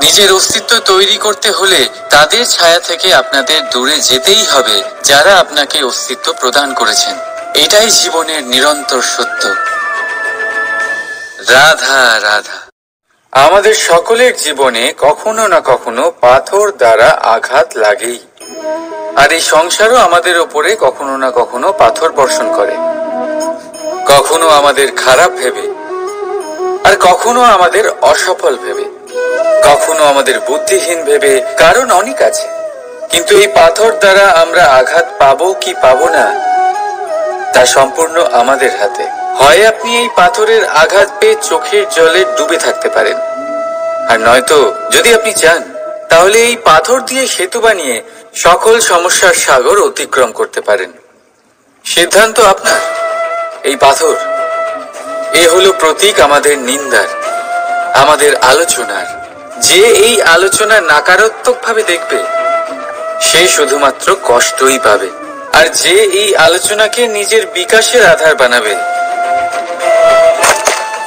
S2: নিজের অস্তিত্ব তৈরি করতে হলে তাদের ছায়া থেকে আপনাদের দূরে যেতেই হবে, যারা আপনাকে অস্তিত্ব প্রদান করেছেন। এটাই জীবনের নিরন্তর সত্য। রাধা রাধা। আমাদের সকলের জীবনে কখনো না কখনো পাথর দ্বারা আঘাত লাগেই। আর এই সংসারও আমাদের ওপরে কখনো না কখনো পাথর বর্ষণ করে। কখনো আমাদের খারাপ ভেবে, আর কখনো আমাদের অসফল ভেবে, কখনো আমাদের বুদ্ধিহীন ভেবে। কারণ অনেক আছে, কিন্তু এই পাথর দ্বারা আমরা আঘাত পাবো কি পাবো না, তা সম্পূর্ণ আমাদের হাতে। হয় আপনি এই পাথরের আঘাত পেয়ে চোখের জলে ডুবে থাকতে পারেন, আর নয়তো যদি আপনি চান, তাহলে এই পাথর দিয়ে সেতু বানিয়ে সকল সমস্যার সাগর অতিক্রম করতে পারেন। সিদ্ধান্ত আপনার। এই পাথর, এ হলো প্রতীক আমাদের নিন্দার, আমাদের আলোচনার, যে এই আলোচনা নাকারাত্মকভাবে দেখবে সে শুধুমাত্র কষ্টই পাবে, আর যে এই আলোচনাকে নিজের বিকাশের আধার বানাবে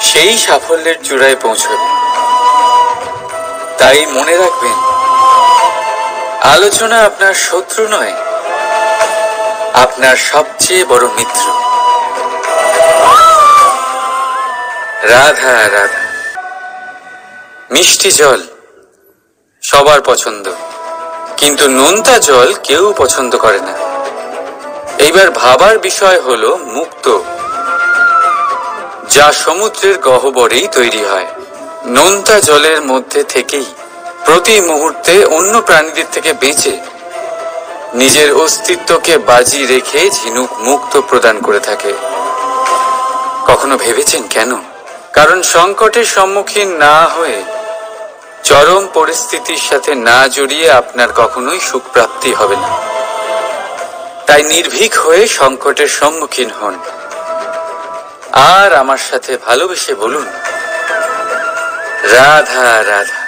S2: সেই সাফল্যের চূড়ায় পৌঁছবে। তাই মনে রাখবেন, আলোচনা আপনার শত্রু নয়, আপনার সবচেয়ে বড় মিত্র। রাধা রাধা। মিষ্টি জল সবার পছন্দ, কিন্তু নোনতা জল কেউ পছন্দ করে না। এইবার ভাবার বিষয় হলো মুক্ত, যা সমুদ্রের গহ্বরেই তৈরি হয়। নোনতা জলের মধ্যে থেকেই প্রতি মুহূর্তে অন্য প্রাণীদের থেকে বেঁচে নিজের অস্তিত্বকে বাজি রেখে ঝিনুক মুক্ত প্রদান করে থাকে। কখনো ভেবেছেন কেন? কারণ সংকটের সম্মুখীন না হয়ে, চরম পরিস্থিতির সাথে না জড়িয়ে আপনার কখনোই সুখ প্রাপ্তি হবে না। তাই নির্ভীক হয়ে সংকটের সম্মুখীন হন, আর আমার সাথে ভালোবেসে বলুন, রাধা রাধা।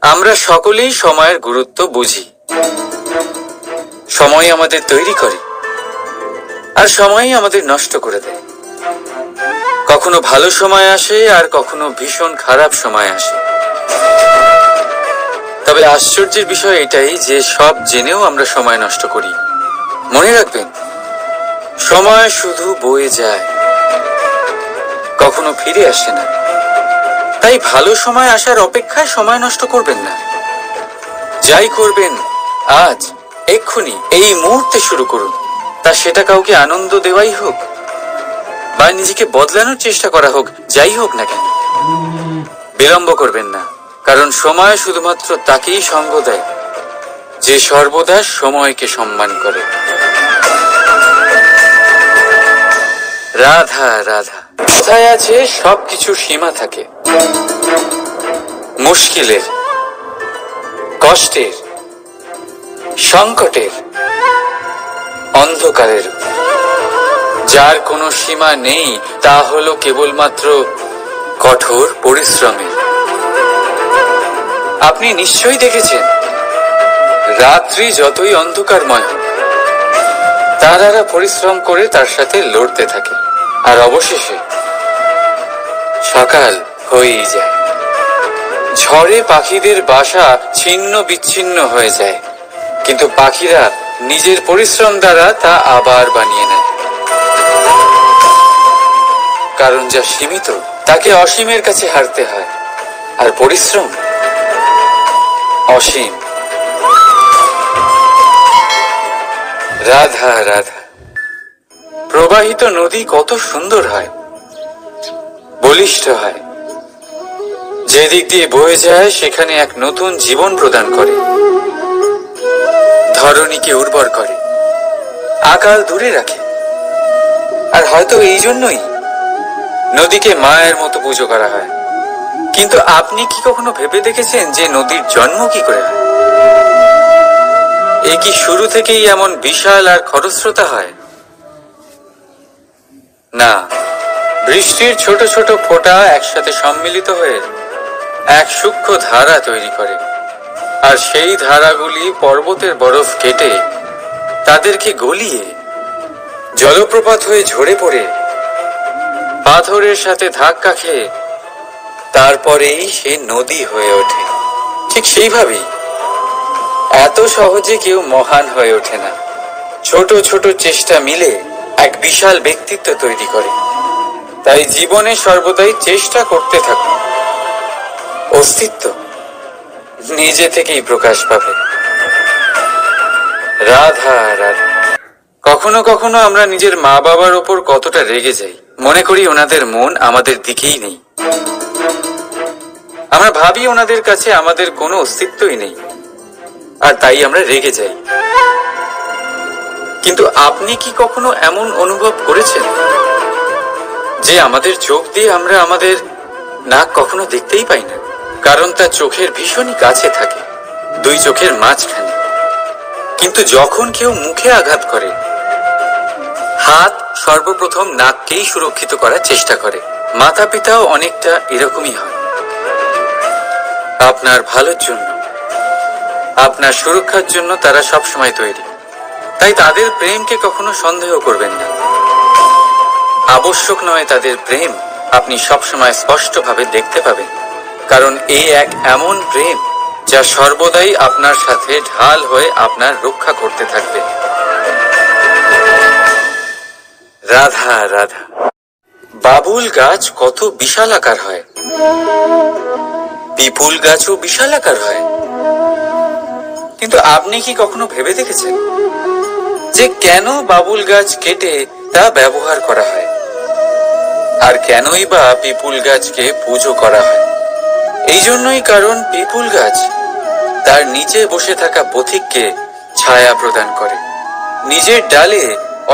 S2: আমরা সকলেই সময়ের গুরুত্ব বুঝি। সময় আমাদের তৈরি করে, আর সময়ই আমাদের নষ্ট করে দেয়। কখনো ভালো সময় আসে, আর কখনো ভীষণ খারাপ সময় আসে। তবে আশ্চর্যের বিষয় এটাই যে সব জেনেও আমরা সময় নষ্ট করি। মনে রাখবেন, সময় শুধু বয়ে যায়, কখনো ফিরে আসে না। তাই ভালো সময় আসার অপেক্ষায় সময় নষ্ট করবেন না। যাই করবেন আজ, এক্ষুনি, এই মুহূর্তে শুরু করুন। তা সেটা কাউকে আনন্দ দেওয়াই হোক, বা নিজেকে বদলানোর চেষ্টা করা হোক, যাই হোক না কেন, বিলম্ব করবেন না। কারণ সময় শুধুমাত্র তাকেই সঙ্গ দেয় যে সর্বদা সময়কে সম্মান করে। রাধা রাধা। কথায় আছে, সবকিছু সীমা থাকে। মুশকিলের, কষ্টের, সংকটের, অন্ধকারের। যার কোনো সীমা নেই তা হলো কেবলমাত্র কঠোর পরিশ্রমের। আপনি নিশ্চয়ই দেখেছেন, রাত্রি যতই অন্ধকারময় হোক, তারারা পরিশ্রম করে তার সাথে লড়তে থাকে, আর অবশেষে সকাল হয়েই যায়। ঝড়ে পাখিদের বাসা ছিন্ন বিচ্ছিন্ন হয়ে যায়, কিন্তু পাখিরা নিজের পরিশ্রম দ্বারা তা আবার বানিয়ে নেয়। কারণ যা সীমিত তাকে অসীমের কাছে হারতে হয়, আর পরিশ্রম অসীম। রাধা রাধা। প্রবাহিত নদী কত সুন্দর হয়, বলিষ্ঠ হয়। যেদিক দিয়ে বয়ে যায় সেখানে এক নতুন জীবন প্রদান করে, ধরণীকে উর্বর করে, আকাল দূরে রাখে। আর হয়তো এই জন্যই নদীকে মায়ের মতো পুজো করা হয়। কিন্তু আপনি কি কখনো ভেবে দেখেছেন যে নদীর জন্ম কি করে হয়? এ কি শুরু থেকেই এমন বিশাল আর খরস্রোতা হয়? না, বৃষ্টির ছোট ছোট ফোঁটা একসাথে সম্মিলিত হয়ে এক সূক্ষ্ম ধারা তৈরি করে, আর সেই ধারাগুলি পর্বতের বরফ কেটে তাদেরকে গলিয়ে জলপ্রপাত হয়ে ঝরে পড়ে পাথরের সাথে ধাক্কা খেয়ে তারপরেই সে নদী হয়ে ওঠে। ঠিক সেইভাবেই এত সহজে কেউ মহান হয়ে ওঠে না। ছোট ছোট চেষ্টা মিলে এক বিশাল ব্যক্তিত্ব তৈরি করে। তাই জীবনে সর্বদাই চেষ্টা করতে থাকুন। অস্তিত্ব নিজে থেকেই প্রকাশ পাবে। রাধা রাধা। কখনো কখনো আমরা নিজের মা বাবার ওপর কতটা রেগে যাই, মনে করি ওনাদের মন আমাদের দিকেই নেই। আমরা ভাবি ওনাদের কাছে আমাদের কোনো অস্তিত্বই নেই, আর তাই আমরা রেগে যাই। কিন্তু আপনি কি কখনো এমন অনুভব করেছেন যে আমাদের চোখ দিয়ে আমরা আমাদের নাক কখনো দেখতেই পাই না? কারণ তা চোখের ভীষণই কাছে থাকে, দুই চোখের মাঝখানে। কিন্তু যখন কেউ মুখে আঘাত করে, হাত সর্বপ্রথম নাককেই সুরক্ষিত করার চেষ্টা করে। মাতা পিতাও অনেকটা এরকমই হয়। আপনার ভালোর জন্য, আপনার সুরক্ষার জন্য তারা সবসময় তৈরি। তাই তাদের প্রেমকে কখনো সন্দেহ করবেন না। আবশ্যক নয় তাদের প্রেম আপনি সবসময় স্পষ্টভাবে দেখতে পাবেন, কারণ এই এক এমন প্রেম যা সর্বদাই আপনার সাথে ঢাল হয়ে আপনার রক্ষা করতে থাকবে। রাধা রাধা। বাবুল গাছ কত বিশালাকার হয়, পিপুল গাছও বিশালাকার হয়। কিন্তু আপনি কি কখনো ভেবে দেখেছেন যে কেন বাবুল গাছ কেটে তা ব্যবহার করা হয়, আর কেনই বা পিপুল গাছকে পুজো করা হয়? এই জন্যই, কারণ পিপুল গাছ তার নিচে বসে থাকা পথিককে ছায়া প্রদান করে, নিজের ডালে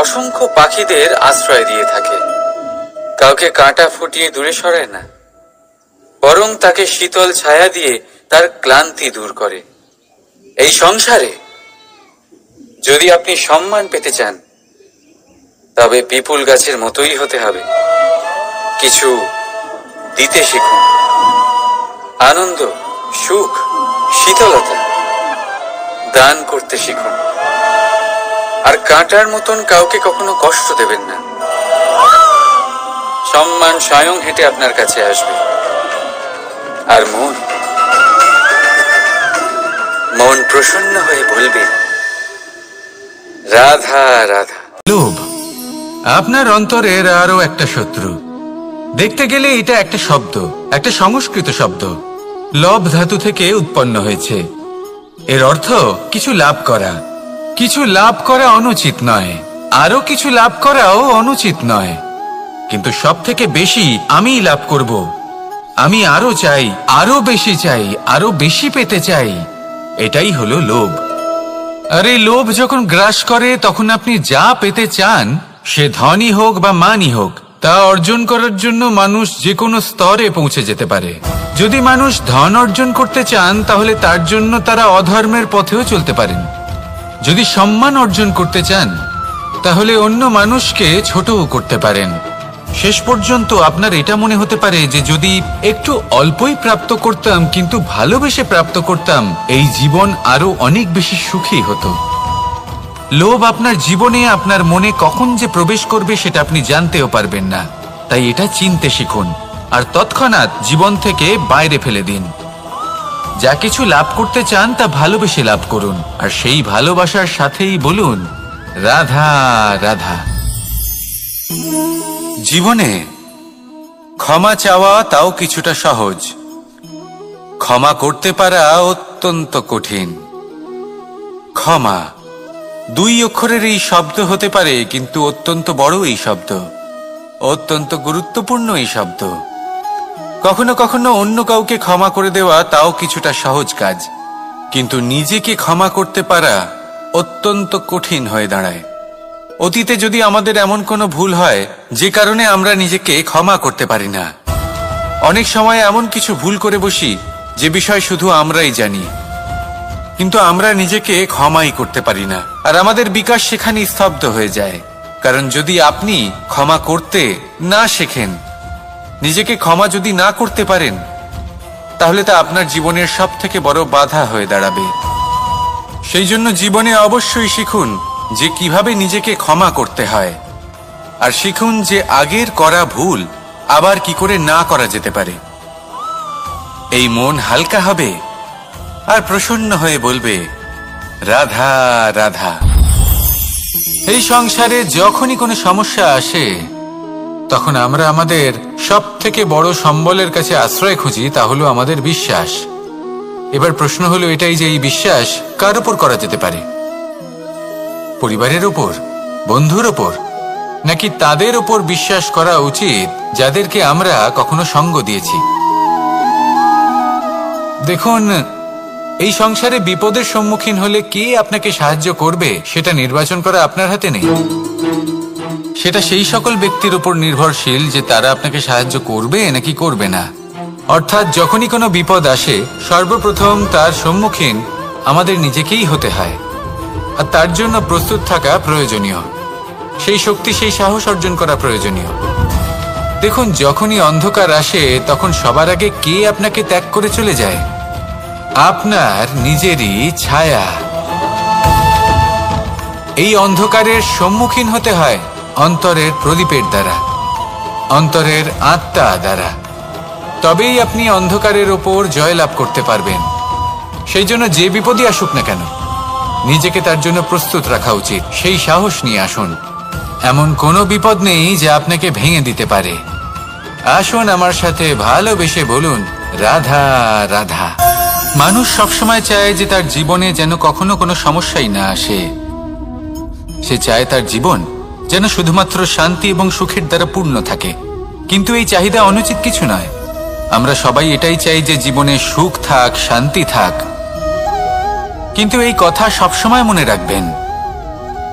S2: অসংখ্য পাখিদের আশ্রয় দিয়ে থাকে, কাউকে কাঁটা ফুটিয়ে দূরে সরায় না, বরং তাকে শীতল ছায়া দিয়ে তার ক্লান্তি দূর করে। এই সংসারে যদি আপনি সম্মান পেতে চান, তবে পিপুল গাছের মতোই হতে হবে। কিছু দিতে শিখুন, আনন্দ, সুখ, শীতলতা দান করতে শিখুন, আর কাঁটার মতন কাউকে কখনো কষ্ট দেবেন না। সম্মান স্বয়ং হেঁটে আপনার কাছে আসবে। আর মন প্রসন্ন হয়ে বলবে, রাধা রাধা।
S3: লোভ আপনার অন্তরের আরো একটা শত্রু। দেখতে গেলে এটা একটা শব্দ, একটা সংস্কৃত শব্দ, লব ধাতু থেকে উৎপন্ন হয়েছে। এর অর্থ কিছু লাভ করা। কিছু লাভ করা অনুচিত নয়, আরো কিছু লাভ করাও অনুচিত নয়, কিন্তু সব থেকে বেশি আমি লাভ করব, আমি আরো চাই, আরো বেশি চাই, আরো বেশি পেতে চাই, এটাই হলো লোভ। আর এই লোভ যখন গ্রাস করে, তখন আপনি যা পেতে চান, সে ধনই হোক বা মানই হোক, তা অর্জন করার জন্য মানুষ যে কোনো স্তরে পৌঁছে যেতে পারে। যদি মানুষ ধন অর্জন করতে চান, তাহলে তার জন্য তারা অধর্মের পথেও চলতে পারেন। যদি সম্মান অর্জন করতে চান, তাহলে অন্য মানুষকে ছোটও করতে পারেন। শেষ পর্যন্ত আপনার এটা মনে হতে পারে যে যদি একটু অল্পই প্রাপ্ত করতাম, কিন্তু ভালোবেসে প্রাপ্ত করতাম, এই জীবন আরো অনেক বেশি সুখী হতো। লোভ আপনার জীবনে, আপনার মনে কখন যে প্রবেশ করবে সেটা আপনি জানতেও পারবেন না। তাই এটা চিনতে শিখুন, আর তৎক্ষণাৎ জীবন থেকে বাইরে ফেলে দিন। যা কিছু লাভ করতে চান তা ভালোবেসে লাভ করুন, আর সেই ভালোবাসার সাথেই বলুন, রাধা রাধা। জীবনে ক্ষমা চাওয়া তাও কিছুটা সহজ, ক্ষমা করতে পারা অত্যন্ত কঠিন। ক্ষমা 2 অক্ষরের এই শব্দ হতে পারে, কিন্তু অত্যন্ত বড় এই শব্দ, অত্যন্ত গুরুত্বপূর্ণ এই শব্দ। কখনো কখনো অন্য কাউকে ক্ষমা করে দেওয়া তাও কিছুটা সহজ কাজ, কিন্তু নিজেকে ক্ষমা করতে পারা অত্যন্ত কঠিন হয়ে দাঁড়ায়। অতীতে যদি আমাদের এমন কোনো ভুল হয় যে কারণে আমরা নিজেকে ক্ষমা করতে পারি না, অনেক সময় এমন কিছু ভুল করে বসি যে বিষয় শুধু আমরাই জানি, কিন্তু আমরা নিজেকে ক্ষমাই করতে পারি না, আর আমাদের বিকাশ সেখানে স্তব্ধ হয়ে যায়। কারণ যদি আপনি ক্ষমা করতে না শেখেন, নিজেকে ক্ষমা যদি না করতে পারেন, তাহলে তা আপনার জীবনের সব থেকে বড় বাধা হয়ে দাঁড়াবে। সেই জন্য জীবনে অবশ্যই শিখুন যে কিভাবে নিজেকে ক্ষমা করতে হয়, আর শিখুন যে আগের করা ভুল আবার কি করে না করা যেতে পারে। এই মন হালকা হবে আর প্রসন্ন হয়ে বলবে, রাধা রাধা। এই সংসারে যখনই কোনো সমস্যা আসে, তখন আমরা আমাদের সব থেকে বড় সম্বলের কাছে আশ্রয় খুঁজি, তা হলো আমাদের বিশ্বাস। এবার প্রশ্ন হলো এটাই যে এই বিশ্বাস কার উপর করা যেতে পারে? পরিবারের উপর, বন্ধুর উপর, নাকি তাদের উপর বিশ্বাস করা উচিত যাদেরকে আমরা কখনো সঙ্গ দিয়েছি? দেখুন, এই সংসারে বিপদের সম্মুখীন হলে কে আপনাকে সাহায্য করবে সেটা নির্বাচন করা আপনার হাতে নেই। সেটা সেই সকল ব্যক্তির উপর নির্ভরশীল যে তারা আপনাকে সাহায্য করবে নাকি করবে না। অর্থাৎ যখনই কোনো বিপদ আসে, সর্বপ্রথম তার সম্মুখীন আমাদের নিজেকেই হতে হয়, আর তার জন্য প্রস্তুত থাকা প্রয়োজনীয়। সেই শক্তি, সেই সাহস অর্জন করা প্রয়োজনীয়। দেখুন, যখনই অন্ধকার আসে, তখন সবার আগে কে আপনাকে ত্যাগ করে চলে যায়? আপনার নিজেরই ছায়া। এই অন্ধকারের সম্মুখীন হতে হয় অন্তরের প্রদীপের দ্বারা, অন্তরের আত্মা দ্বারা। তবেই আপনি অন্ধকারের ওপর জয়লাভ করতে পারবেন। সেই জন্য যে বিপদই আসুক না কেন, নিজেকে তার জন্য প্রস্তুত রাখা উচিত। সেই সাহস নিয়ে আসুন। এমন কোনো বিপদ নেই যা আপনাকে ভেঙে দিতে পারে। আসুন আমার সাথে ভালোবেসে বলুন, রাধা রাধা। মানুষ সবসময় চায় যে তার জীবনে যেন কখনো কোনো সমস্যাই না আসে। সে চায় তার জীবন যেন শুধুমাত্র শান্তি এবং সুখের দ্বারা পূর্ণ থাকে। কিন্তু এই চাহিদা অনুচিত কিছু নয়। আমরা সবাই এটাই চাই যে জীবনে সুখ থাক, শান্তি থাক। কিন্তু এই কথা সবসময় মনে রাখবেন,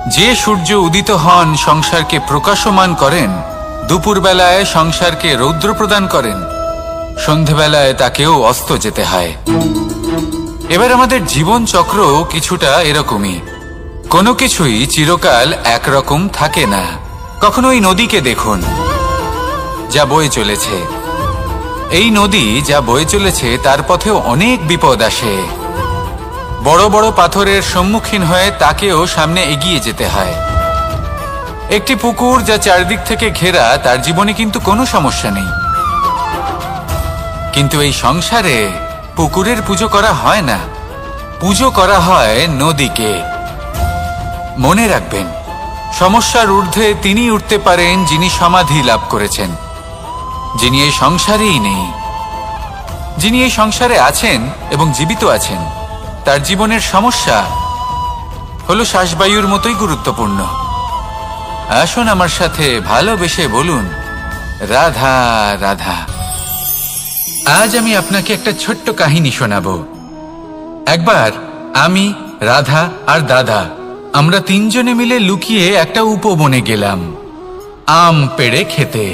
S3: যে সূর্য উদিত হন সংসারকে প্রকাশমান করেন, দুপুরবেলায় সংসারকে রৌদ্র প্রদান করেন, সন্ধেবেলায় তাকেও অস্ত যেতে হয়। এবার আমাদের জীবন চক্র কিছুটা এরকমই। কোনো কিছুই চিরকাল একরকম থাকে না। কখনো এই নদীকে দেখুন যা বয়ে চলেছে। এই নদী যা বয়ে চলেছে তার পথেও অনেক বিপদ আসে। বড় বড় পাথরের সম্মুখীন হয়ে তাকেও সামনে এগিয়ে যেতে হয়। একটি পুকুর যা চারদিক থেকে ঘেরা, তার জীবনে কিন্তু কোনো সমস্যা নেই। কিন্তু এই সংসারে পুকুরের পুজো করা হয় না, পুজো করা হয় নদীকে। মনে রাখবেন, সমস্যার ঊর্ধ্বে তিনি উঠতে পারেন যিনি সমাধি লাভ করেছেন, যিনি এই সংসারেই নেই। যিনি এই সংসারে আছেন এবং জীবিত আছেন, তার জীবনের সমস্যা হলো শ্বাসবায়ুর মতোই গুরুত্বপূর্ণ। আসুন আমার সাথে ভালোবেসে বলুন, রাধা রাধা। আজ আমি আপনাকে একটা ছোট্ট কাহিনী শোনাবো। একবার আমি, রাধা আর দাদা, আমরা তিনজনে মিলে লুকিয়ে একটা উপবনে গেলাম আম পেড়ে খেতে।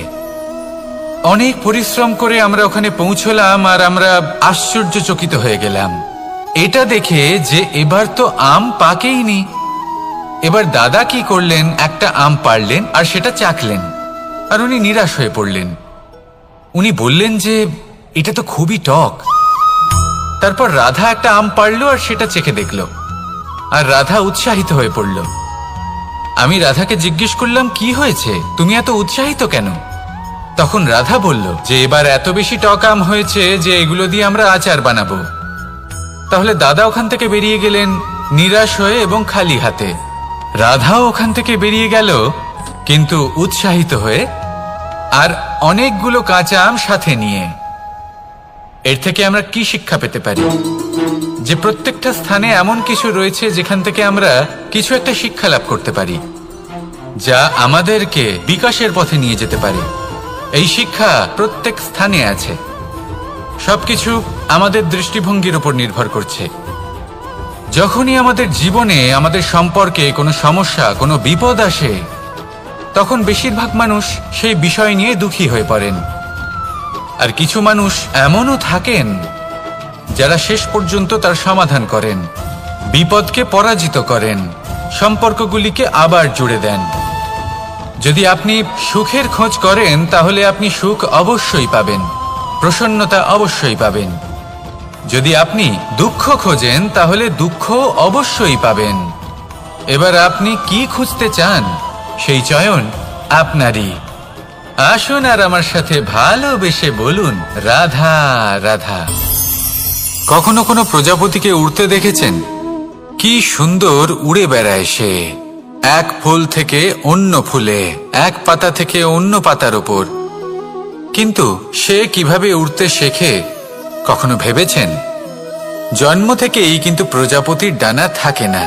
S3: অনেক পরিশ্রম করে আমরা ওখানে পৌঁছলাম আর আমরা আশ্চর্যচকিত হয়ে গেলাম এটা দেখে যে এবার তো আম পাকেইনি। এবার দাদা কি করলেন, একটা আম পাড়লেন আর সেটা চাখলেন, আর উনি নিরাশ হয়ে পড়লেন। উনি বললেন যে এটা তো খুবই টক। তারপর রাধা একটা আম পাড়লো আর সেটা চেখে দেখল, আর রাধা উৎসাহিত হয়ে পড়ল। আমি রাধাকে জিজ্ঞেস করলাম, কি হয়েছে, তুমি এত উৎসাহিত কেন? তখন রাধা বলল যে এবার এত বেশি টক আম হয়েছে যে এগুলো দিয়ে আমরা আচার বানাবো। তাহলে দাদা ওখান থেকে বেরিয়ে গেলেন নিরাশ হয়ে এবং খালি হাতে। রাধাও ওখান থেকে বেরিয়ে গেল কিন্তু উৎসাহিত হয়ে, আর অনেকগুলো কাঁচা আম সাথে নিয়ে। এর থেকে আমরা কি শিক্ষা পেতে পারি? যে প্রত্যেকটা স্থানে এমন কিছু রয়েছে যেখান থেকে আমরা কিছু একটা শিক্ষা লাভ করতে পারি, যা আমাদেরকে বিকাশের পথে নিয়ে যেতে পারে। এই শিক্ষা প্রত্যেক স্থানে আছে। সবকিছু আমাদের দৃষ্টিভঙ্গির উপর নির্ভর করছে। যখনই আমাদের জীবনে, আমাদের সম্পর্কে কোনো সমস্যা, কোনো বিপদ আসে, তখন বেশিরভাগ মানুষ সেই বিষয় নিয়ে দুঃখী হয়ে পড়েন। আর কিছু মানুষ এমনও থাকেন যারা শেষ পর্যন্ত তার সমাধান করেন, বিপদকে পরাজিত করেন, সম্পর্কগুলিকে আবার জুড়ে দেন। যদি আপনি সুখের খোঁজ করেন তাহলে আপনি সুখ অবশ্যই পাবেন, প্রসন্নতা অবশ্যই পাবেন। যদি আপনি দুঃখ খোঁজেন তাহলে দুঃখ অবশ্যই পাবেন। এবার আপনি কি খুঁজতে চান, সেই চয়ন আপনারই। আসুন আর আমার সাথে ভালোবেসে বলুন, রাধা রাধা। কখনো কোনো প্রজাপতিকে উড়তে দেখেছেন? কি সুন্দর উড়ে বেড়ায় সে, এক ফুল থেকে অন্য ফুলে, এক পাতা থেকে অন্য পাতার ওপর। কিন্তু সে কিভাবে উড়তে শেখে কখনো ভেবেছেন? জন্ম থেকেই কিন্তু প্রজাপতির ডানা থাকে না।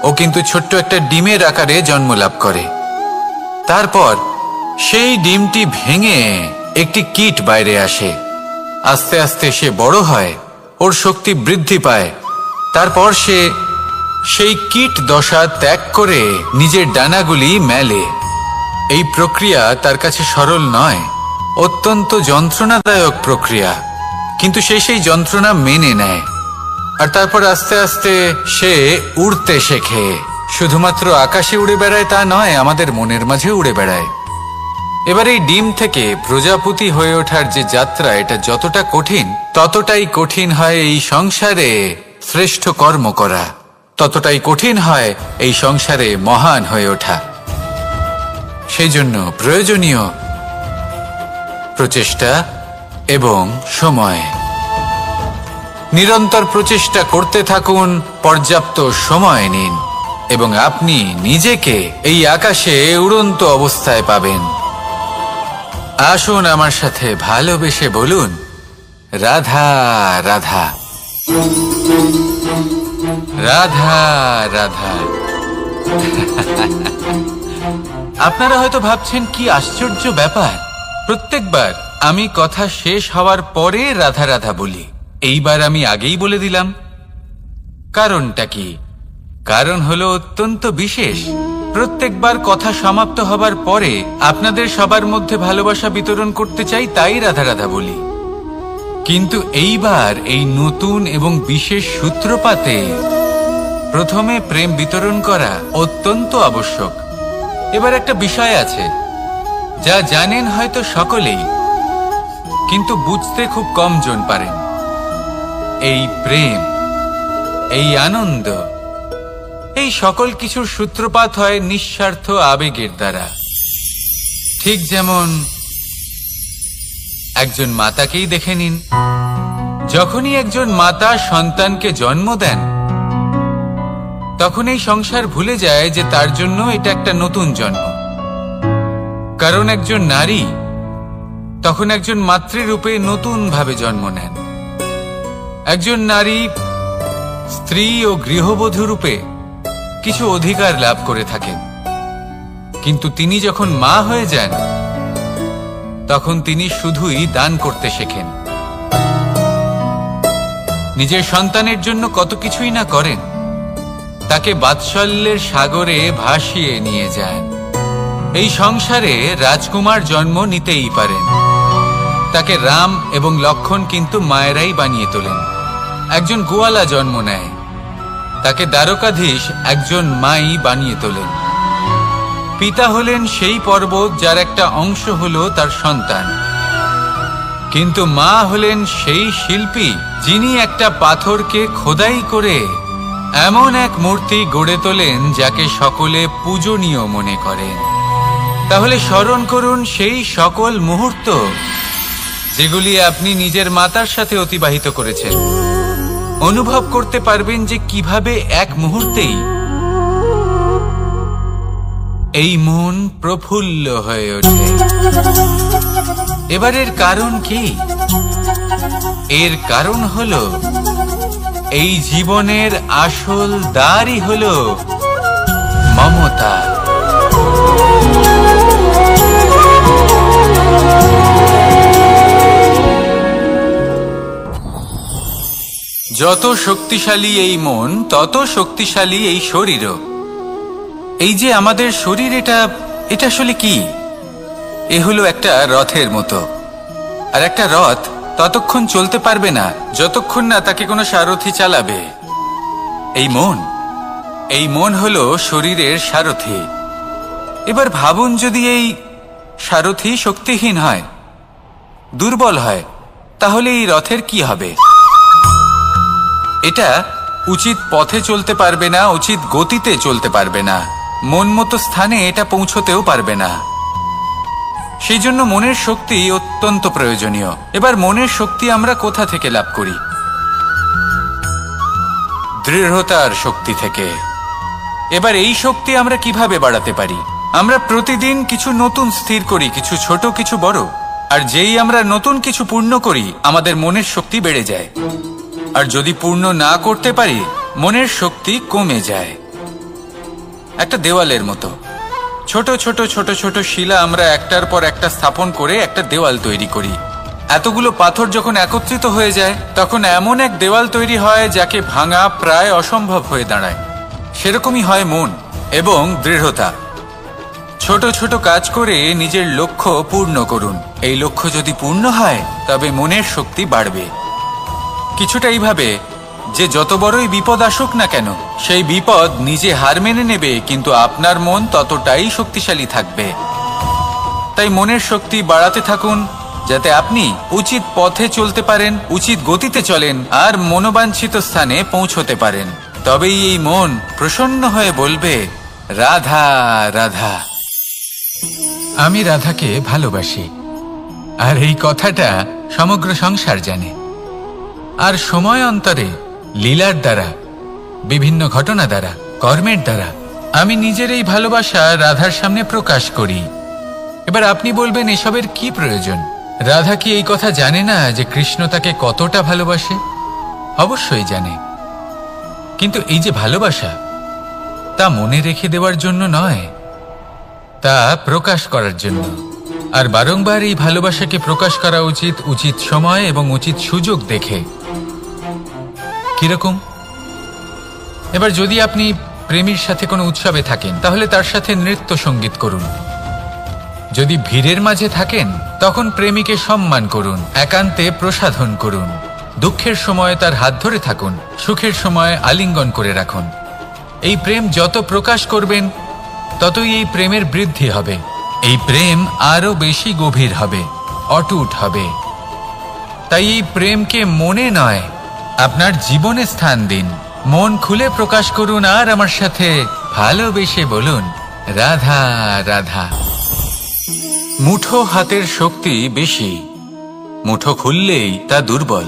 S3: ও কিন্তু ছোট্ট একটা ডিমের আকারে জন্ম লাভ করে। তারপর সেই ডিমটি ভেঙে একটি কীট বাইরে আসে। আস্তে আস্তে সে বড় হয়, ওর শক্তি বৃদ্ধি পায়। তারপর সে সেই কীট দশা ত্যাগ করে নিজের ডানাগুলি মেলে। এই প্রক্রিয়া তার কাছে সরল নয়, অত্যন্ত যন্ত্রণাদায়ক প্রক্রিয়া, কিন্তু সে সেই যন্ত্রণা মেনে নেয়। আর তারপর আস্তে আস্তে সে উড়তে শেখে। শুধুমাত্র আকাশে উড়ে বেড়ায় তা নয়, আমাদের মনের মাঝে উড়ে বেড়ায়। এবার এই ডিম থেকে প্রজাপতি হয়ে ওঠার যে যাত্রা, এটা যতটা কঠিন, ততটাই কঠিন হয় এই সংসারে শ্রেষ্ঠ কর্ম করা, ততটাই কঠিন হয় এই সংসারে মহান হয়ে ওঠা। সেই জন্য প্রয়োজনীয় প্রচেষ্টা এবং সময়। নিরন্তর প্রচেষ্টা করতে থাকুন, পর্যাপ্ত সময় নিন এবং আপনি নিজেকে এই আকাশে উড়ন্ত অবস্থায় পাবেন। আসুন আমার সাথে ভালোবেসে বলুন, রাধা রাধা, রাধা রাধা। আপনারা হয়তো ভাবছেন কি আশ্চর্য ব্যাপার, প্রত্যেকবার আমি কথা শেষ হওয়ার পরে রাধা রাধা বলি। এইবার আমি আগেই বলে দিলাম। কারণটা কি? কারণ হলো অত্যন্ত বিশেষ। প্রত্যেকবার কথা সমাপ্ত হবার পরে আপনাদের সবার মধ্যে ভালোবাসা বিতরণ করতে চাই, তাই রাধা রাধা বলি। কিন্তু এইবার এই নতুন এবং বিশেষ সূত্রপাতে প্রথমে প্রেম বিতরণ করা অত্যন্ত আবশ্যক। এবার একটা বিষয় আছে যা জানেন হয়তো সকলেই, কিন্তু বুঝতে খুব কম জন পারেন। এই প্রেম, এই আনন্দ, এই সকল কিছুর সূত্রপাত হয় নিঃস্বার্থ আবেগের দ্বারা। ঠিক যেমন একজন মাতাকেই দেখে নিন। যখনই একজন মাতা সন্তানকে জন্ম দেন, তখন এই সংসার ভুলে যায় যে তার জন্য এটা একটা নতুন জন্ম। কারণ একজন নারী তখন একজন মাতৃরূপে নতুন ভাবে জন্ম নেন। একজন নারী স্ত্রী ও গৃহবধূ রূপে কিছু অধিকার লাভ করে থাকেন, কিন্তু তিনি যখন মা হয়ে যান, তখন তিনি শুধুই দান করতে শেখেন। নিজের সন্তানের জন্য কত কিছুই না করেন, তাকে বাৎসল্যের সাগরে ভাসিয়ে নিয়ে যান। এই সংসারে রাজকুমার জন্ম নিতেই পারেন, তাকে রাম এবং লক্ষ্মণ কিন্তু মায়েরাই বানিয়ে তোলেন। একজন গোয়ালা জন্ম নেয়, তাকে দ্বারকাধীশ একজন মাই বানিয়ে তোলেন। পিতা হলেন সেই পর্বত যার একটা অংশ হলো তার সন্তান, কিন্তু মা হলেন সেই শিল্পী যিনি একটা পাথরকে খোদাই করে এমন এক মূর্তি গড়ে তোলেন যাকে সকলে পূজনীয় মনে করেন। তাহলে স্মরণ করুন সেই সকল মুহূর্ত যেগুলি আপনি নিজের মাতার সাথে অতিবাহিত করেছেন। অনুভব করতে পারবেন যে কিভাবে এক মুহূর্তেই এই মন প্রফুল্ল হয়ে ওঠে। এবারের কারণ কি? এর কারণ হলো এই জীবনের আসল দ্বারই হলো মমতা। যত শক্তিশালী এই মন, তত শক্তিশালী এই শরীরও। এই যে আমাদের শরীর, এটা আসলে কি? এ হলো একটা রথের মতো। আর একটা রথ ততক্ষণ চলতে পারবে না যতক্ষণ না তাকে কোনো সারথি চালাবে। এই মন হলো শরীরের সারথি। এবার ভাবুন, যদি এই সারথি শক্তিহীন হয়, দুর্বল হয়, তাহলে এই রথের কি হবে? এটা উচিত পথে চলতে পারবে না, উচিত গতিতে চলতে পারবে না, মন মতো স্থানে এটা পৌঁছতেও পারবে না। সেই জন্য মনের শক্তি অত্যন্ত প্রয়োজনীয়। এবার মনের শক্তি আমরা কোথা থেকে লাভ করি? দৃঢ়তার শক্তি থেকে। এবার এই শক্তি আমরা কিভাবে বাড়াতে পারি? আমরা প্রতিদিন কিছু নতুন স্থির করি, কিছু ছোট কিছু বড়। আর যেই আমরা নতুন কিছু পূর্ণ করি, আমাদের মনের শক্তি বেড়ে যায়। আর যদি পূর্ণ না করতে পারি, মনের শক্তি কমে যায়। একটা দেওয়ালের মতো ছোট ছোট ছোট ছোট শিলা আমরা একটার পর একটা স্থাপন করে একটা দেওয়াল তৈরি করি। এতগুলো পাথর যখন একত্রিত হয়ে যায়, তখন এমন এক দেওয়াল তৈরি হয় যাকে ভাঙা প্রায় অসম্ভব হয়ে দাঁড়ায়। সেরকমই হয় মন এবং দৃঢ়তা। ছোট ছোট কাজ করে নিজের লক্ষ্য পূর্ণ করুন। এই লক্ষ্য যদি পূর্ণ হয়, তবে মনের শক্তি বাড়বে। কিছুটা এইভাবে যে যত বড়ই বিপদ আসুক না কেন, সেই বিপদ নিজে হার মেনে নেবে, কিন্তু আপনার মন ততটাই শক্তিশালী থাকবে। তাই মনের শক্তি বাড়াতে থাকুন, যাতে আপনি উচিত পথে চলতে পারেন, উচিত গতিতে চলেন আর মনোবাঞ্ছিত স্থানে পৌঁছতে পারেন। তবেই এই মন প্রসন্ন হয়ে বলবে, রাধা রাধা। আমি রাধাকে ভালোবাসি, আর এই কথাটা সমগ্র সংসার জানে। আর সময় অন্তরে লীলার দ্বারা, বিভিন্ন ঘটনা দ্বারা, কর্মের দ্বারা আমি নিজের এই ভালোবাসা রাধার সামনে প্রকাশ করি। এবার আপনি বলবেন, এসবের কি প্রয়োজন? রাধা কি এই কথা জানে না যে কৃষ্ণ তাকে কতটা ভালোবাসে? অবশ্যই জানে, কিন্তু এই যে ভালোবাসা, তা মনে রেখে দেওয়ার জন্য নয়, তা প্রকাশ করার জন্য। আর বারংবার এই ভালোবাসাকে প্রকাশ করা উচিত, উচিত সময় এবং উচিত সুযোগ দেখে। কিরকম? এবার যদি আপনি প্রেমীর সাথে কোনো উৎসবে থাকেন, তাহলে তার সাথে নৃত্য সঙ্গীত করুন। যদি ভিড়ের মাঝে থাকেন, তখন প্রেমীকে সম্মান করুন, একান্তে প্রসাধন করুন। দুঃখের সময় তার হাত ধরে থাকুন, সুখের সময় আলিঙ্গন করে রাখুন। এই প্রেম যত প্রকাশ করবেন, ততই এই প্রেমের বৃদ্ধি হবে। এই প্রেম আরো বেশি গভীর হবে, অটুট হবে। তাই এই প্রেমকে মনে নয়, আপনার জীবনে স্থান দিন। মন খুলে প্রকাশ করুন আর আমার সাথে ভালোবেসে বলুন, রাধা রাধা। মুঠো হাতের শক্তি বেশি, মুঠো খুললেই তা দুর্বল।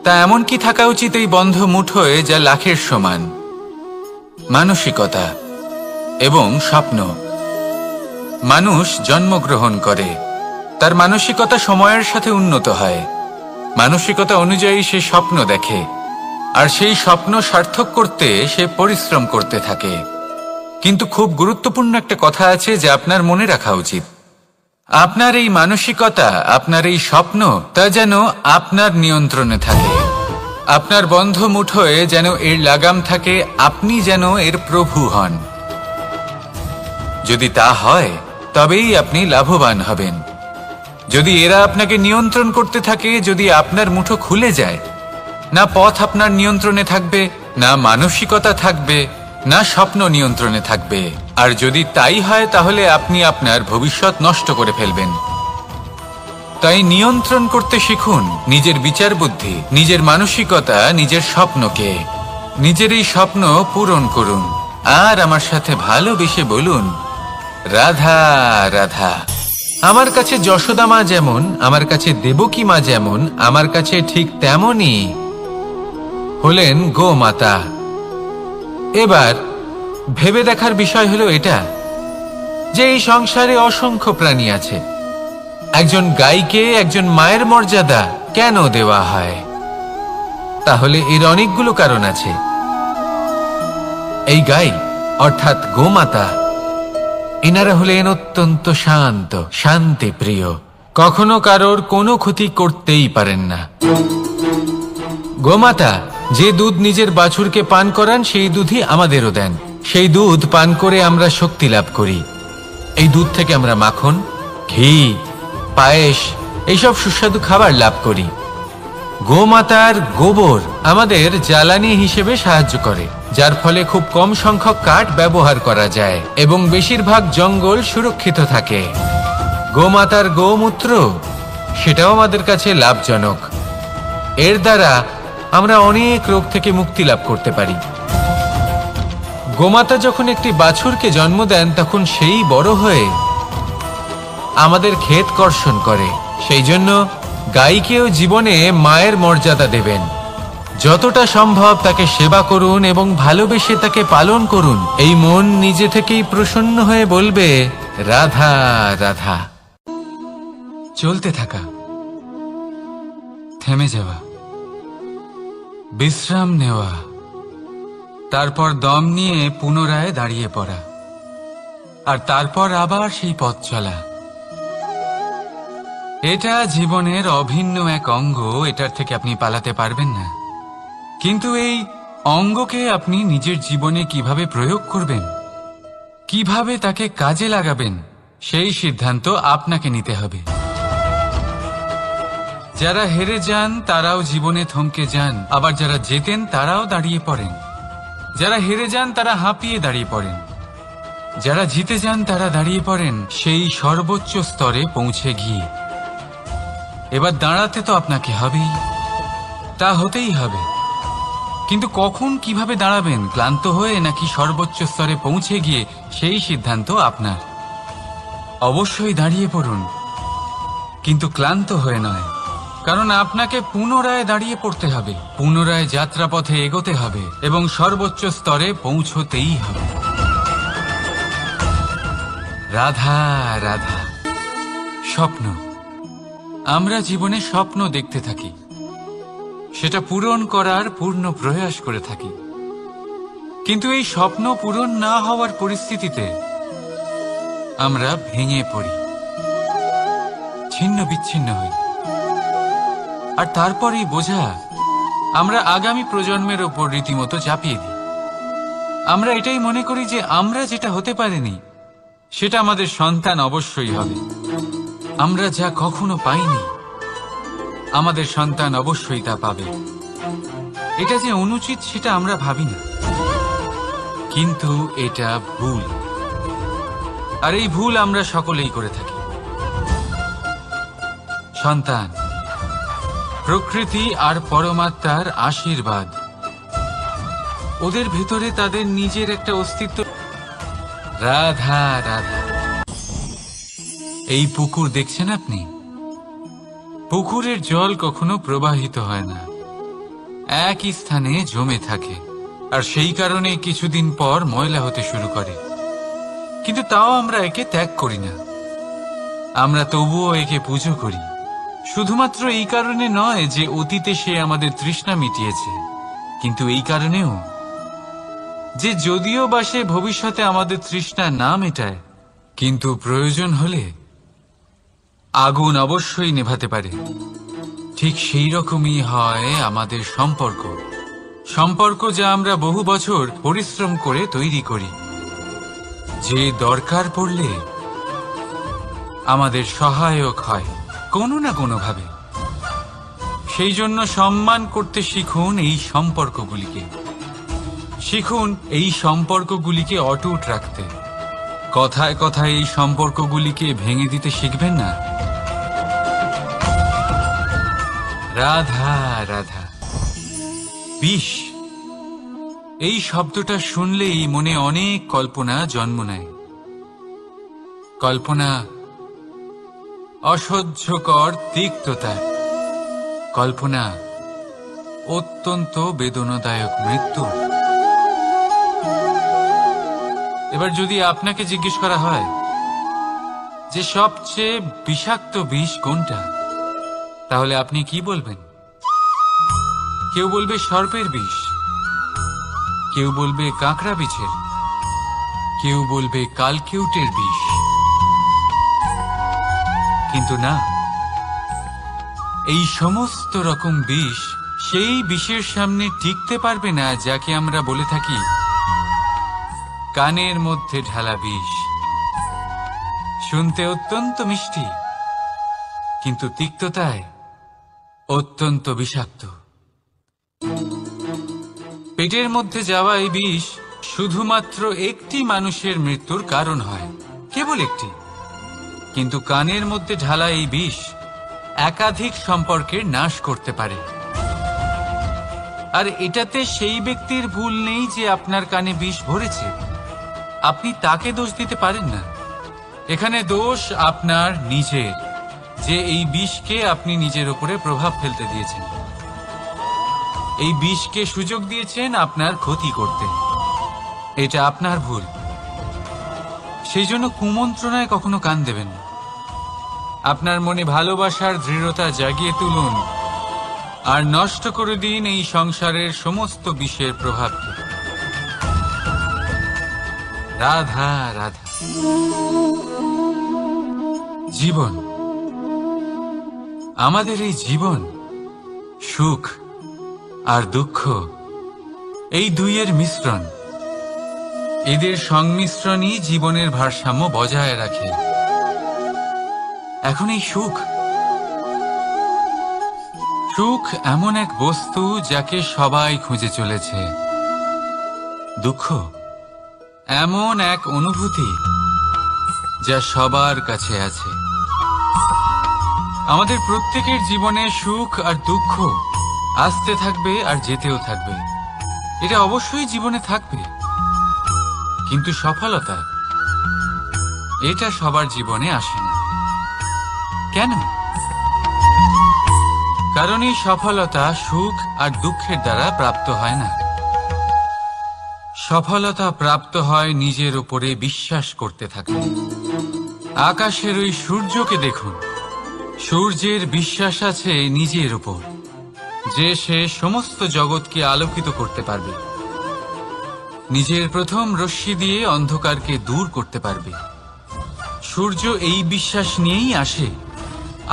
S3: তা এমন কি থাকা উচিত এই বন্ধ মুঠোয় যা লাখের সমান? মানসিকতা এবং স্বপ্ন। মানুষ জন্মগ্রহণ করে, তার মানসিকতা সময়ের সাথে উন্নত হয়। মানসিকতা অনুযায়ী সে স্বপ্ন দেখে, আর সেই স্বপ্ন সার্থক করতে সে পরিশ্রম করতে থাকে। কিন্তু খুব গুরুত্বপূর্ণ একটা কথা আছে যা আপনার মনে রাখা উচিত। আপনার এই মানসিকতা, আপনার এই স্বপ্ন, তা যেন আপনার নিয়ন্ত্রণে থাকে। আপনার বন্ধ মুঠোয় যেন এর লাগাম থাকে, আপনি যেন এর প্রভু হন। যদি তা হয়, তবেই আপনি লাভবান হবেন। যদি এরা আপনাকে নিয়ন্ত্রণ করতে থাকে, যদি আপনার মুঠো খুলে যায়, না পথ আপনার নিয়ন্ত্রণে থাকবে, না মানসিকতা থাকবে, না স্বপ্ন নিয়ন্ত্রণে থাকবে। আর যদি তাই হয়, তাহলে আপনি আপনার ভবিষ্যৎ নষ্ট করে ফেলবেন। তাই নিয়ন্ত্রণ করতে শিখুন নিজের বিচার বুদ্ধি, নিজের মানসিকতা, নিজের স্বপ্নকে। নিজের এই স্বপ্ন পূরণ করুন আর আমার সাথে ভালোবেসে বলুন, রাধা রাধা। আমার কাছে যশোদা মা যেমন, আমার কাছে দেবকী মা যেমন, আমার কাছে ঠিক তেমনই হলেন গোমাতা। এবার ভেবে দেখার বিষয় হলো এটা, যে এই সংসারে অসংখ্য প্রাণী আছে। একজন গাইকে একজন মায়ের মর্যাদা কেন দেওয়া হয়? তাহলে এর অনেকগুলো কারণ আছে। এই গাই অর্থাৎ গোমাতা, এনারা হলেন অত্যন্ত শান্ত, শান্তি প্রিয়, কখনো কারোর কোনো ক্ষতি করতেই পারেন না। গোমাতা যে দুধ নিজের বাছুরকে পান করান, সেই দুধই আমাদেরও দেন। সেই দুধ পান করে আমরা শক্তি লাভ করি। এই দুধ থেকে আমরা মাখন, ঘি, পায়েস, এইসব সুস্বাদু খাবার লাভ করি। গোমাতার গোবর আমাদের জ্বালানি হিসেবে সাহায্য করে, যার ফলে খুব কম সংখ্যক কাঠ ব্যবহার করা যায় এবং বেশিরভাগ জঙ্গল সুরক্ষিত থাকে। গোমাতার গোমূত্র, সেটাও আমাদের কাছে লাভজনক। এর দ্বারা আমরা অনেক রোগ থেকে মুক্তি লাভ করতে পারি। গোমাতা যখন একটি বাছুরকে জন্ম দেন, তখন সেই বড় হয়ে আমাদের ক্ষেত কর্ষণ করে। সেই জন্য গাইকেও জীবনে মায়ের মর্যাদা দেবেন। যতটা সম্ভব তাকে সেবা করুন এবং ভালোবেসে তাকে পালন করুন। এই মন নিজে থেকেই প্রসন্ন হয়ে বলবে, রাধা রাধা। চলতে থাকা, থেমে যাওয়া, বিশ্রাম নেওয়া, তারপর দম নিয়ে পুনরায় দাঁড়িয়ে পড়া, আর তারপর আবার সেই পথ চলা। এটা জীবনের অভিন্ন এক অঙ্গ, এটার থেকে আপনি পালাতে পারবেন না। কিন্তু এই অঙ্গকে আপনি নিজের জীবনে কিভাবে প্রয়োগ করবেন, কিভাবে তাকে কাজে লাগাবেন, সেই সিদ্ধান্ত আপনাকে নিতে হবে। যারা হেরে যান তারাও জীবনে থমকে যান, আবার যারা জেতেন তারাও দাঁড়িয়ে পড়েন। যারা হেরে যান তারা হাঁপিয়ে দাঁড়িয়ে পড়েন, যারা জিতে যান তারা দাঁড়িয়ে পড়েন সেই সর্বোচ্চ স্তরে পৌঁছে গিয়ে। এবার দাঁড়াতে তো আপনাকে হবেই, তা হতেই হবে। কিন্তু কখন কিভাবে দাঁড়াবেন, ক্লান্ত হয়ে নাকি সর্বোচ্চ স্তরে পৌঁছে গিয়ে, সেই সিদ্ধান্ত আপনার। অবশ্যই দাঁড়িয়ে পড়ুন, কিন্তু ক্লান্ত হয়ে নয়, কারণ আপনাকে পুনরায় দাঁড়িয়ে পড়তে হবে, পুনরায় যাত্রাপথে এগোতে হবে এবং সর্বোচ্চ স্তরে পৌঁছতেই হবে। রাধা রাধা। স্বপ্ন, আমরা জীবনে স্বপ্ন দেখতে থাকি, সেটা পূরণ করার পূর্ণ প্রয়াস করে থাকি। কিন্তু এই স্বপ্ন পূরণ না হওয়ার পরিস্থিতিতে আমরা ভেঙে পড়ি, ছিন্ন বিচ্ছিন্ন হই। আর তারপরেই বোঝা আমরা আগামী প্রজন্মের ওপর রীতিমতো চাপিয়ে দিই। আমরা এটাই মনে করি যে আমরা যেটা হতে পারিনি সেটা আমাদের সন্তান অবশ্যই হবে। আমরা যা কখনো পাইনি আমাদের সন্তান অবশ্যই তা পাবে। এটা যে অনুচিত সেটা আমরা ভাবি না, কিন্তু এটা ভুল। আর এই ভুল আমরা সকলেই করে থাকি। সন্তান প্রকৃতি আর পরমাত্মার আশীর্বাদ, ওদের ভেতরে তাদের নিজের একটা অস্তিত্ব। রাধা রাধা। এই পুকুর দেখছেন আপনি, পুকুরের জল কখনো প্রবাহিত হয় না, একই স্থানে জমে থাকে। আর সেই কারণে কিছুদিন পর ময়লা হতে শুরু করে। কিন্তু তাও আমরা একে ত্যাগ করি না, আমরা তবুও একে পুজো করি। শুধুমাত্র এই কারণে নয় যে অতীতে সে আমাদের তৃষ্ণা মিটিয়েছে, কিন্তু এই কারণেও যে যদিও বা সে ভবিষ্যতে আমাদের তৃষ্ণা না মেটায়, কিন্তু প্রয়োজন হলে আগুন অবশ্যই নেভাতে পারে। ঠিক সেই রকমই হয় আমাদের সম্পর্ক, সম্পর্ক যা আমরা বহু বছর পরিশ্রম করে তৈরি করি, যে দরকার পড়লে আমাদের সহায়ক হয় কোনো না কোনোভাবে। সেই জন্য সম্মান করতে শিখুন এই সম্পর্কগুলিকে, শিখুন এই সম্পর্কগুলিকে অটুট রাখতে। কথায় কথায় এই সম্পর্কগুলিকে ভেঙে দিতে শিখবেন না। রাধা রাধা। বিষ, এই শব্দটা শুনলেই মনে অনেক কল্পনা জন্ম নেয়। কল্পনা অসহ্যকর তিক্ততা, কল্পনা অত্যন্ত বেদনাদায়ক মৃত্যু। এবার যদি আপনাকে জিজ্ঞেস করা হয় যে সবচেয়ে বিষাক্ত বিষ কোনটা, তাহলে আপনি কি বলবেন? কেউ বলবে সর্পের বিষ, কেউ বলবে কাঁকড়া বিছের, কেউ বলবে কালকিউটের বিষ। কিন্তু না, এই সমস্ত রকম বিষ সেই বিষের সামনে টিকতে পারবে না যাকে আমরা বলে থাকি কানের মধ্যে ঢালা বিষ। শুনতে অত্যন্ত মিষ্টি, কিন্তু তিক্ততায় অত্যন্ত বিষাক্ত। পেটের মধ্যে যাওয়া এই বিষ শুধুমাত্র একটি মানুষের মৃত্যুর কারণ হয়, কেবল একটি। কিন্তু কানের মধ্যে ঢালা এই বিষ একাধিক সম্পর্কের নাশ করতে পারে। আর এটাতে সেই ব্যক্তির ভুল নেই যে আপনার কানে বিষ ভরেছে, আপনি তাকে দোষ দিতে পারেন না। এখানে দোষ আপনার নিজের, যে এই বিষকে আপনি নিজের উপরে প্রভাব ফেলতে দিয়েছেন, এই বিষকে সুযোগ দিয়েছেন আপনার ক্ষতি করতে। এটা আপনার ভুল। সেই জন্য কুমন্ত্রণায় কখনো কান দেবেন না। আপনার মনে ভালোবাসার দৃঢ়তা জাগিয়ে তুলুন আর নষ্ট করে দিন এই সংসারের সমস্ত বিষের প্রভাবকে। রাধা রাধা। জীবন, আমাদের এই জীবন সুখ আর দুঃখ, এই দুইয়ের মিশ্রণ। এদের সংমিশ্রণই জীবনের ভারসাম্য বজায় রাখে। এখন এই সুখ, সুখ এমন এক বস্তু যাকে সবাই খুঁজে চলেছে। দুঃখ এমন এক অনুভূতি যা সবার কাছে আছে। আমাদের প্রত্যেকের জীবনে সুখ আর দুঃখ আসতে থাকবে আর যেতেও থাকবে, এটা অবশ্যই জীবনে থাকবে। কিন্তু সফলতা, এটা সবার জীবনে আসে না। কেন? কারণ এই সফলতা সুখ আর দুঃখের দ্বারা প্রাপ্ত হয় না। সফলতা প্রাপ্ত হয় নিজের উপরে বিশ্বাস করতে থাকলে। আকাশের ওই সূর্যকে দেখুন, সূর্যের বিশ্বাস আছে নিজের উপর যে সে সমস্ত জগৎকে আলোকিত করতে পারবে, নিজের প্রথম রশ্মি দিয়ে অন্ধকারকে দূর করতে পারবে। সূর্য এই বিশ্বাস নিয়েই আসে,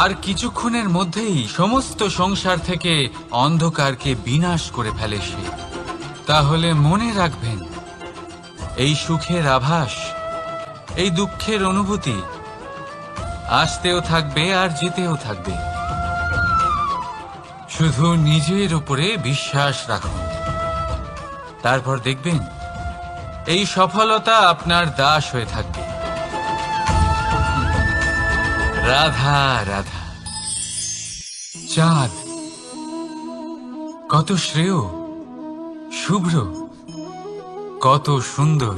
S3: আর কিছুক্ষণের মধ্যেই সমস্ত সংসার থেকে অন্ধকারকে বিনাশ করে ফেলে সে। তাহলে মনে রাখবেন, এই সুখের আভাস, এই দুঃখের অনুভূতি আসতেও থাকবে আর যেতেও থাকবে। শুধু নিজের উপরে বিশ্বাস রাখুন, তারপর দেখবেন এই সফলতা আপনার দাস হয়ে থাকবে। রাধা রাধা। চাঁদ কত শ্রেয়, শুভ্র, কত সুন্দর।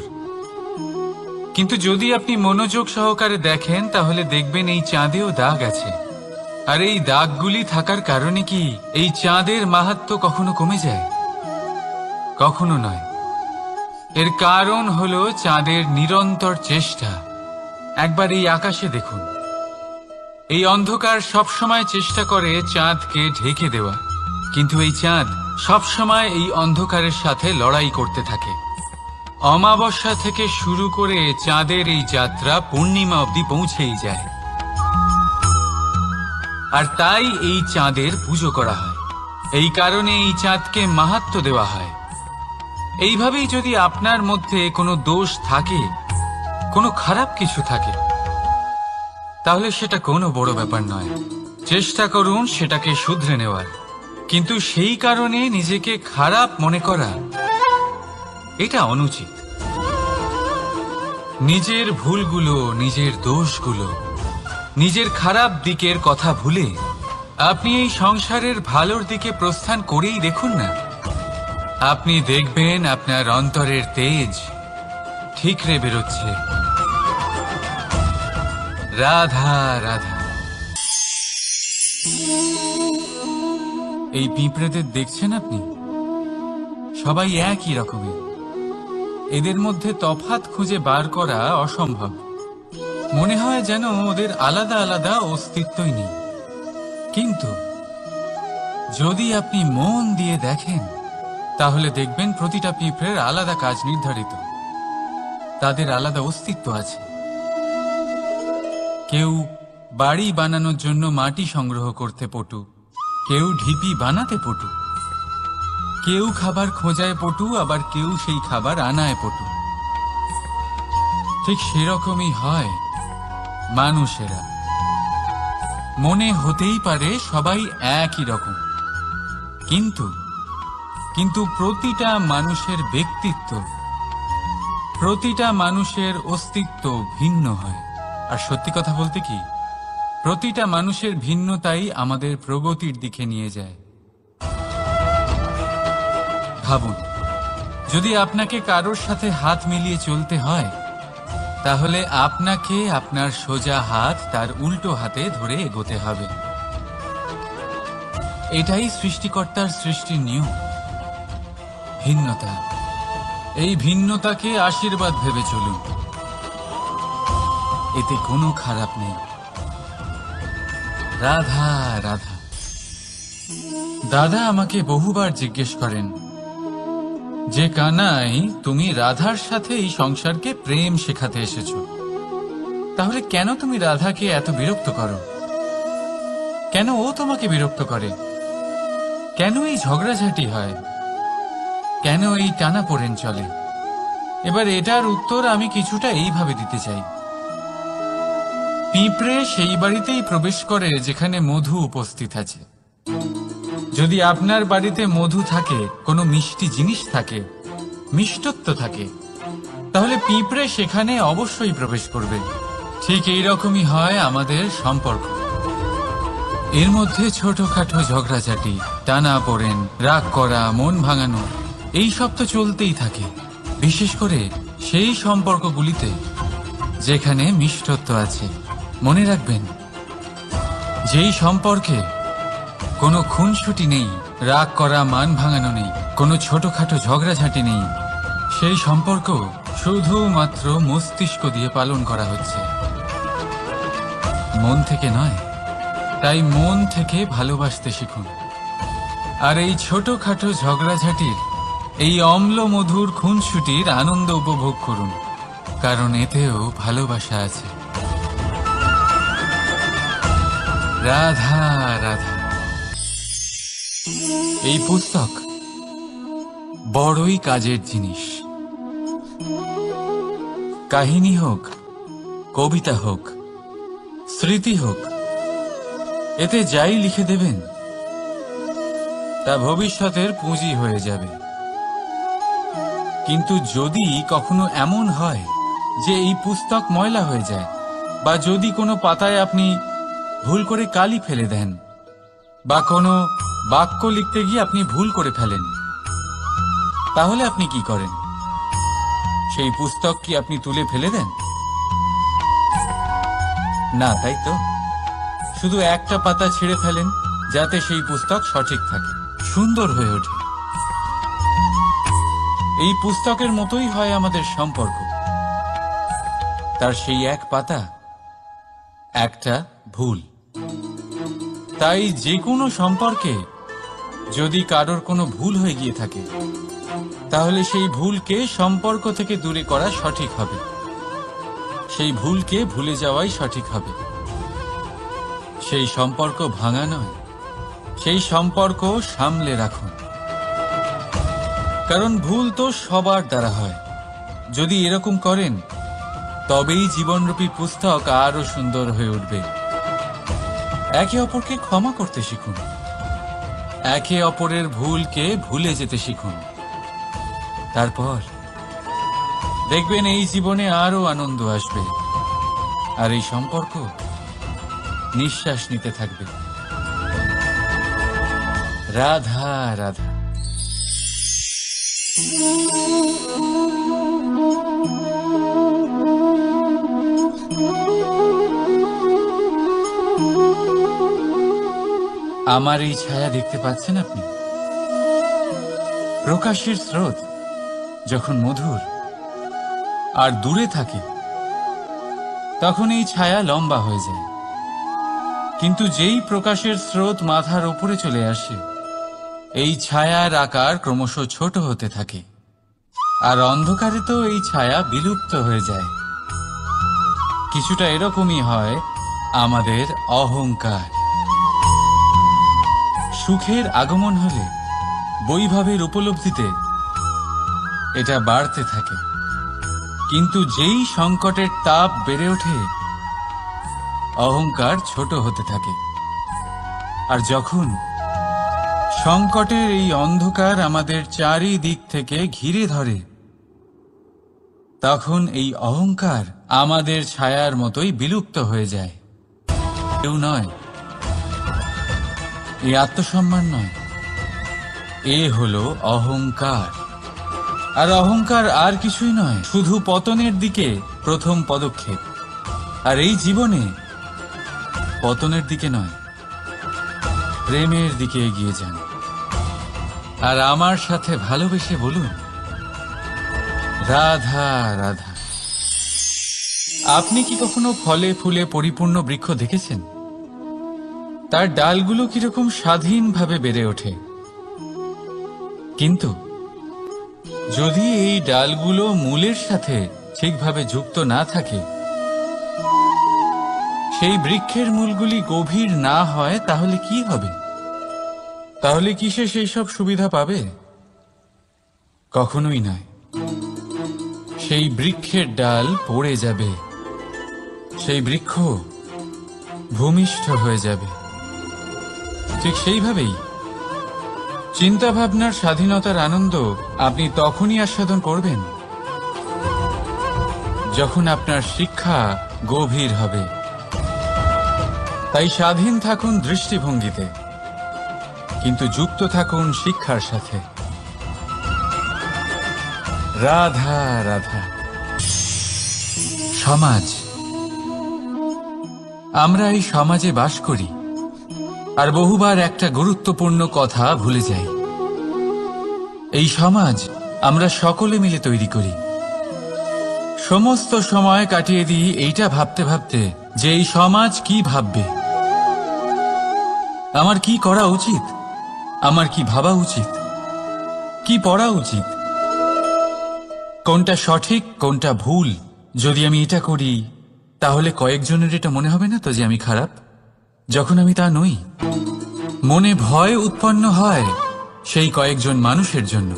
S3: কিন্তু যদি আপনি মনোযোগ সহকারে দেখেন তাহলে দেখবেন এই চাঁদেও দাগ আছে। আর এই দাগগুলি থাকার কারণে কি এই চাঁদের মাহাত্ম্য কখনো কমে যায়? কখনো নয়। এর কারণ হলো চাঁদের নিরন্তর চেষ্টা। একবার এই আকাশে দেখুন, এই অন্ধকার সবসময় চেষ্টা করে চাঁদকে ঢেকে দেওয়া, কিন্তু এই চাঁদ সবসময় এই অন্ধকারের সাথে লড়াই করতে থাকে। অমাবস্যা থেকে শুরু করে চাঁদের এই যাত্রা পূর্ণিমা অবধি পৌঁছেই যায়। আর তাই এই চাঁদের পুজো করা হয়, এই কারণে এই চাঁদকে মাহাত্ম্য দেওয়া হয়। এইভাবেই যদি আপনার মধ্যে কোনো দোষ থাকে, কোনো খারাপ কিছু থাকে, তাহলে সেটা কোনো বড় ব্যাপার নয়। চেষ্টা করুন সেটাকে শুধরে নেওয়ার, কিন্তু সেই কারণে নিজেকে খারাপ মনে করা, এটা অনুচিত। নিজের ভুলগুলো, নিজের দোষগুলো, নিজের খারাপ দিকের কথা ভুলে আপনি এই সংসারের ভালোর দিকে প্রস্থান করেই দেখুন না। আপনি দেখবেন আপনার অন্তরের তেজ ঠিকরে বেরোচ্ছে। রাধা রাধা। এই পিঁপড়েদের দেখছেন আপনি? সবাই একই রকমের। এদের মধ্যে তফাৎ খুঁজে বার করা অসম্ভব। মনে হয় যেন ওদের আলাদা আলাদা অস্তিত্বই নেই। কিন্তু যদি আপনি মন দিয়ে দেখেন তাহলে দেখবেন প্রতিটা পিঁপড়ের আলাদা কাজ নির্ধারিত, তাদের আলাদা অস্তিত্ব আছে। কেউ বাড়ি বানানোর জন্য মাটি সংগ্রহ করতে পটু, কেউ ঢিপি বানাতে পটু, কেউ খাবার খোঁজায় পটু, আবার কেউ সেই খাবার আনায় পটু। ঠিক সেরকমই হয় মানুষেরা। মনে হতেই পারে সবাই একই রকম, কিন্তু প্রতিটা মানুষের ব্যক্তিত্ব, প্রতিটা মানুষের অস্তিত্ব ভিন্ন হয়। আর সত্যি কথা বলতে কি, প্রতিটা মানুষের ভিন্নতাই আমাদের প্রগতির দিকে নিয়ে যায়। ভাবুন, যদি আপনাকে কারোর সাথে হাত মিলিয়ে চলতে হয়, তাহলে আপনাকে আপনার সোজা হাত তার উল্টো হাতে ধরে এগোতে হবে। এটাই সৃষ্টিকর্তার সৃষ্টির নিয়ম। ভিন্নতা, এই ভিন্নতাকে আশীর্বাদ ভেবে চলুন, এতে কোনো খারাপ নেই। রাধা রাধা। দাদা আমাকে বহুবার জিজ্ঞেস করেন যে কানাই, তুমি রাধার সাথে এই সংসারকে প্রেম শেখাতে এসেছ, তাহলে কেন তুমি রাধাকে এত বিরক্ত করো? কেন ও তোমাকে বিরক্ত করে? কেন এই ঝগড়াঝাটি হয়? কেন এই টানাপোড়েন চলে? এবার এটার উত্তর আমি কিছুটা এইভাবে দিতে চাই। পিঁপড়ে সেই বাড়িতেই প্রবেশ করে যেখানে মধু উপস্থিত আছে। যদি আপনার বাড়িতে মধু থাকে, কোনো মিষ্টি জিনিস থাকে, মিষ্টত্ব থাকে, তাহলে পিঁপড়ে সেখানে অবশ্যই প্রবেশ করবে। ঠিক এইরকমই হয় আমাদের সম্পর্ক। এর মধ্যে ছোটখাটো ঝগড়াঝাটি, টানাপোড়েন, রাগ করা, মন ভাঙানো, এই সব তো চলতেই থাকে। বিশেষ করে সেই সম্পর্কগুলিতে যেখানে মিষ্টত্ব আছে। মনে রাখবেন, যেই সম্পর্কে কোনো খুনসুটি নেই, রাগ করা, মান ভাঙানো নেই, কোনো ছোটখাটো ঝগড়াঝাটি নেই, সেই সম্পর্ক শুধুমাত্র মস্তিষ্ক দিয়ে পালন করা হচ্ছে, মন থেকে নয়। তাই মন থেকে ভালোবাসতে শিখুন। আর এই ছোটখাটো ঝগড়াঝাটির, এই অম্ল মধুর খুনসুটির আনন্দ উপভোগ করুন, কারণ এতেও ভালোবাসা আছে। রাধা রাধা। এই পুস্তক বড়ই কাজের জিনিস। কাহিনী হোক, কবিতা হোক, স্মৃতি হোক, এতে যাই লিখে দেবেন তা ভবিষ্যতের পুঁজি হয়ে যাবে। কিন্তু যদি কখনো এমন হয় যে এই পুস্তক ময়লা হয়ে যায়, বা যদি কোনো পাতায় আপনি ভুল করে কালি ফেলে দেন, বা কোনো বাক্য লিখতে গিয়ে আপনি ভুল করে ফেলেন, তাহলে আপনি কি করেন? সেই পুস্তক কি আপনি তুলে ফেলে দেন? না, তাই তো। শুধু একটা পাতা ছিঁড়ে ফেলেন, যাতে সেই পুস্তক সঠিক থাকে, সুন্দর হয়ে ওঠে। এই পুস্তকের মতোই হয় আমাদের সম্পর্ক। তার সেই এক পাতা, একটা ভুল। তাই যে কোনো সম্পর্কে যদি কারোর কোনো ভুল হয়ে গিয়ে থাকে, তাহলে সেই ভুলকে সম্পর্ক থেকে দূরে করা সঠিক হবে। সেই ভুলকে ভুলে যাওয়াই সঠিক হবে। সেই সম্পর্ক ভাঙা নয়, সেই সম্পর্ক সামলে রাখুন। কারণ ভুল তো সবার দ্বারা হয়। যদি এরকম করেন, তবেই জীবনরূপী পুস্তক আরো সুন্দর হয়ে উঠবে। একে অপরকে ক্ষমা করতে শিখুন। একে অপরের ভুলকে ভুলে যেতে শিখুন। তারপর দেখবেন এই জীবনে আরো আনন্দ আসবে, আর এই সম্পর্ক নিঃশ্বাস নিতে থাকবে। রাধা রাধা। আমার এই ছায়া দেখতে পাচ্ছেন আপনি? প্রকাশের স্রোত যখন মধুর আর দূরে থাকে, তখন এই ছায়া লম্বা হয়ে যায়। কিন্তু যেই প্রকাশের স্রোত মাথার উপরে চলে আসে, এই ছায়ার আকার ক্রমশ ছোট হতে থাকে, আর অন্ধকারে তো এই ছায়া বিলুপ্ত হয়ে যায়। কিছুটা এরকমই হয় আমাদের অহংকার। সুখের আগমন হলে, বৈভবের উপলব্ধিতে এটা বাড়তে থাকে। কিন্তু যেই সংকটের তাপ বেড়ে ওঠে, অহংকার ছোট হতে থাকে। আর যখন সংকটের এই অন্ধকার আমাদের চারিদিক থেকে ঘিরে ধরে, তখন এই অহংকার আমাদের ছায়ার মতোই বিলুপ্ত হয়ে যায়। কেউ নয়, এই আত্মসম্মান নয়, এ হলো অহংকার। আর অহংকার আর কিছুই নয়, শুধু পতনের দিকে প্রথম পদক্ষেপ। আর এই জীবনে পতনের দিকে নয়, প্রেমের দিকে এগিয়ে যান। আর আমার সাথে ভালোবেসে বলুন, রাধা রাধা। আপনি কি কখনো ফলে ফুলে পরিপূর্ণ বৃক্ষ দেখেছেন? তার ডালগুলো কিরকম স্বাধীনভাবে বেড়ে ওঠে। কিন্তু যদি এই ডালগুলো মূলের সাথে ঠিকভাবে যুক্ত না থাকে, সেই বৃক্ষের মূলগুলি গভীর না হয়, তাহলে কি হবে? তাহলে কি সে সেই সব সুবিধা পাবে? কখনোই নয়। সেই বৃক্ষের ডাল পড়ে যাবে, সেই বৃক্ষ ভূমিষ্ঠ হয়ে যাবে। ঠিক সেইভাবেই চিন্তা ভাবনার স্বাধীনতার আনন্দ আপনি তখনই আস্বাদন করবেন, যখন আপনার শিক্ষা গভীর হবে। তাই স্বাধীন থাকুন দৃষ্টিভঙ্গিতে, কিন্তু যুক্ত থাকুন শিক্ষার সাথে। রাধা রাধা। সমাজ, আমরা এই সমাজে বাস করি আর বহুবার একটা গুরুত্বপূর্ণ কথা ভুলে যাই। এই সমাজ আমরা সকলে মিলে তৈরি করি। সমস্ত সময় কাটিয়ে দিই এইটা ভাবতে ভাবতে যে এই সমাজ কি ভাববে, আমার কি করা উচিত, আমার কি ভাবা উচিত, কি পড়া উচিত, কোনটা সঠিক কোনটা ভুল। যদি আমি এটা করি তাহলে কয়েকজনের এটা মনে হবে না তো যে আমি খারাপ, যখন আমি তা নই। মনে ভয় উৎপন্ন হয় সেই কয়েকজন মানুষের জন্য।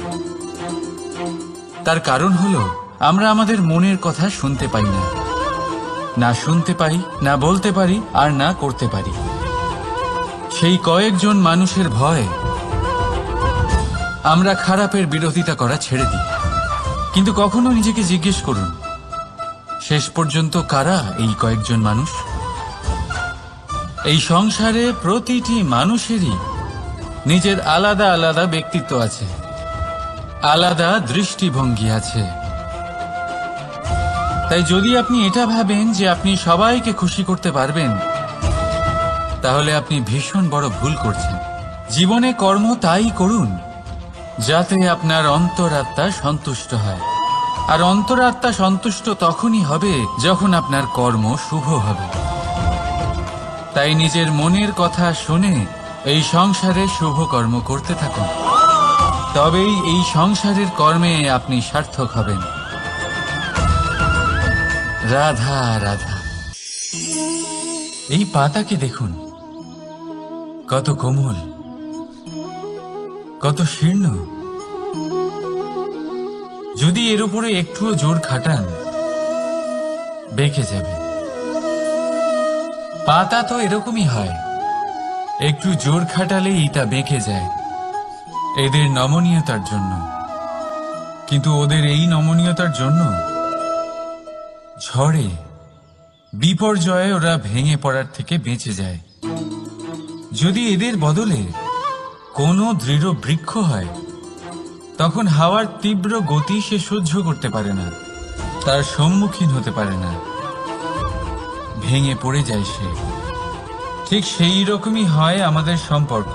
S3: তার কারণ হলো আমরা আমাদের মনের কথা শুনতে পাই না, না শুনতে পাই, না বলতে পারি, আর না করতে পারি। সেই কয়েকজন মানুষের ভয় আমরা খারাপের বিরোধিতা করা ছেড়ে দিই। কিন্তু কখনো নিজেকে জিজ্ঞেস করুন, শেষ পর্যন্ত কারা এই কয়েকজন মানুষ? এই সংসারে প্রতিটি মানুষেরই নিজের আলাদা আলাদা ব্যক্তিত্ব আছে, আলাদা দৃষ্টিভঙ্গি আছে। তাই যদি আপনি এটা ভাবেন যে আপনি সবাইকে খুশি করতে পারবেন, তাহলে আপনি ভীষণ বড় ভুল করছেন। জীবনে কর্ম তাই করুন যাতে আপনার অন্তরাত্মা সন্তুষ্ট হয়, আর অন্তরাত্মা সন্তুষ্ট তখনই হবে যখন আপনার কর্ম শুভ হবে। তাই নিজের মনের কথা শুনে এই সংসারে শুভ কর্ম করতে থাকুন, তবেই এই সংসারের কর্মে আপনি সার্থক হবেন। রাধা রাধা। এই পাতাকে দেখুন, কত কোমল, কত শীর্ণ। যদি এর উপরে একটুও জোর খাটান বেঁকে যাবে। পাতা তো এরকমই হয়, একটু জোর খাটালেই তা বেঁকে যায় এদের নমনীয়তার জন্য। কিন্তু ওদের এই নমনীয়তার জন্য ঝড়ে বিপর্যয়ে ওরা ভেঙে পড়ার থেকে বেঁচে যায়। যদি এদের বদলে কোনো দৃঢ় বৃক্ষ হয়, তখন হাওয়ার তীব্র গতি সে সহ্য করতে পারে না, তার সম্মুখীন হতে পারে না, ভেঙে পড়ে যায় সে। ঠিক সেই রকমই হয় আমাদের সম্পর্ক।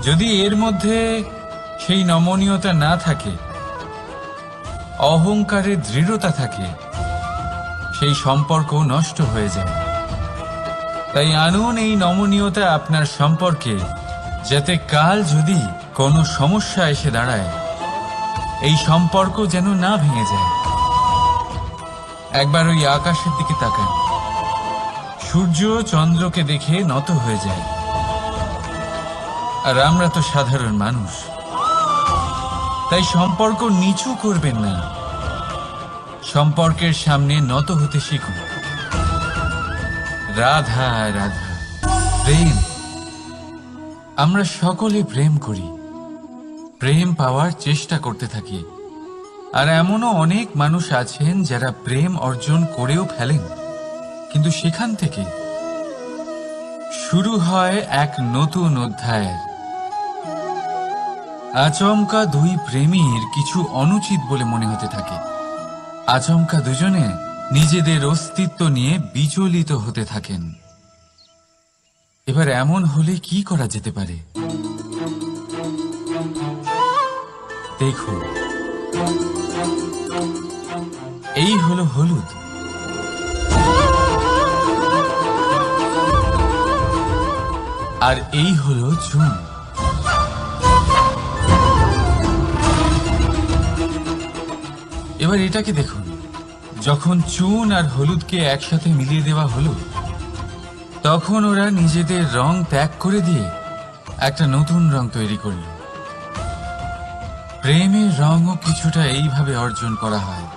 S3: যদি এর মধ্যে সেই নমনীয়তা না থাকে, অহংকারের দৃঢ়তা থাকে, সেই সম্পর্ক নষ্ট হয়ে যায়। তাই আনুন এই নমনীয়তা আপনার সম্পর্কে, যাতে কাল যদি কোনো সমস্যা এসে দাঁড়ায়, এই সম্পর্ক যেন না ভেঙে যায়। একবার ওই আকাশের দিকে তাকান, সূর্য চন্দ্রকে দেখে নত হয়ে যায়, আর আমরা তো সাধারণ মানুষ। তাই সম্পর্ক নিচু করবেন না, সম্পর্কের সামনে নত হতে শিখুন। রাধা রাধা। প্রেম, আমরা সকলে প্রেম করি, প্রেম পাওয়ার চেষ্টা করতে থাকি। আর এমনও অনেক মানুষ আছেন যারা প্রেম অর্জন করেও ফেলেন, কিন্তু সেখান থেকে শুরু হয় এক নতুন অধ্যায়ের। আচমকা দুই প্রেমীর কিছু অনুচিত বলে মনে হতে থাকে। আচমকা দুজনে নিজেদের অস্তিত্ব নিয়ে বিচলিত হতে থাকেন। এবার এমন হলে কি করা যেতে পারে? দেখুন, এই হলো হলুদ, আর এই হলো চুন। এবার এটাকে দেখুন, যখন চুন আর হলুদকে একসাথে মিলিয়ে দেওয়া হলো, তখন ওরা নিজেদের রং ত্যাগ করে দিয়ে একটা নতুন রং তৈরি করল। প্রেমের রঙও কিছুটা এইভাবে অর্জন করা হয়।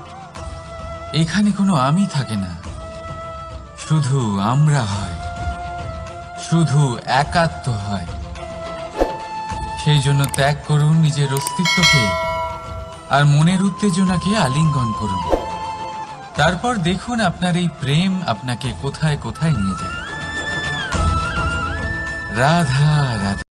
S3: এখানে কোনো আমি থাকে না, শুধু আমরা হয়, শুধু একাত্ম হয়। সেই জন্য ত্যাগ করুন নিজের অস্তিত্বকে, আর মনের উত্তেজনাকে আলিঙ্গন করুন। তারপর দেখুন আপনার এই প্রেম আপনাকে কোথায় কোথায় নিয়ে যায়। রাধা রাধা।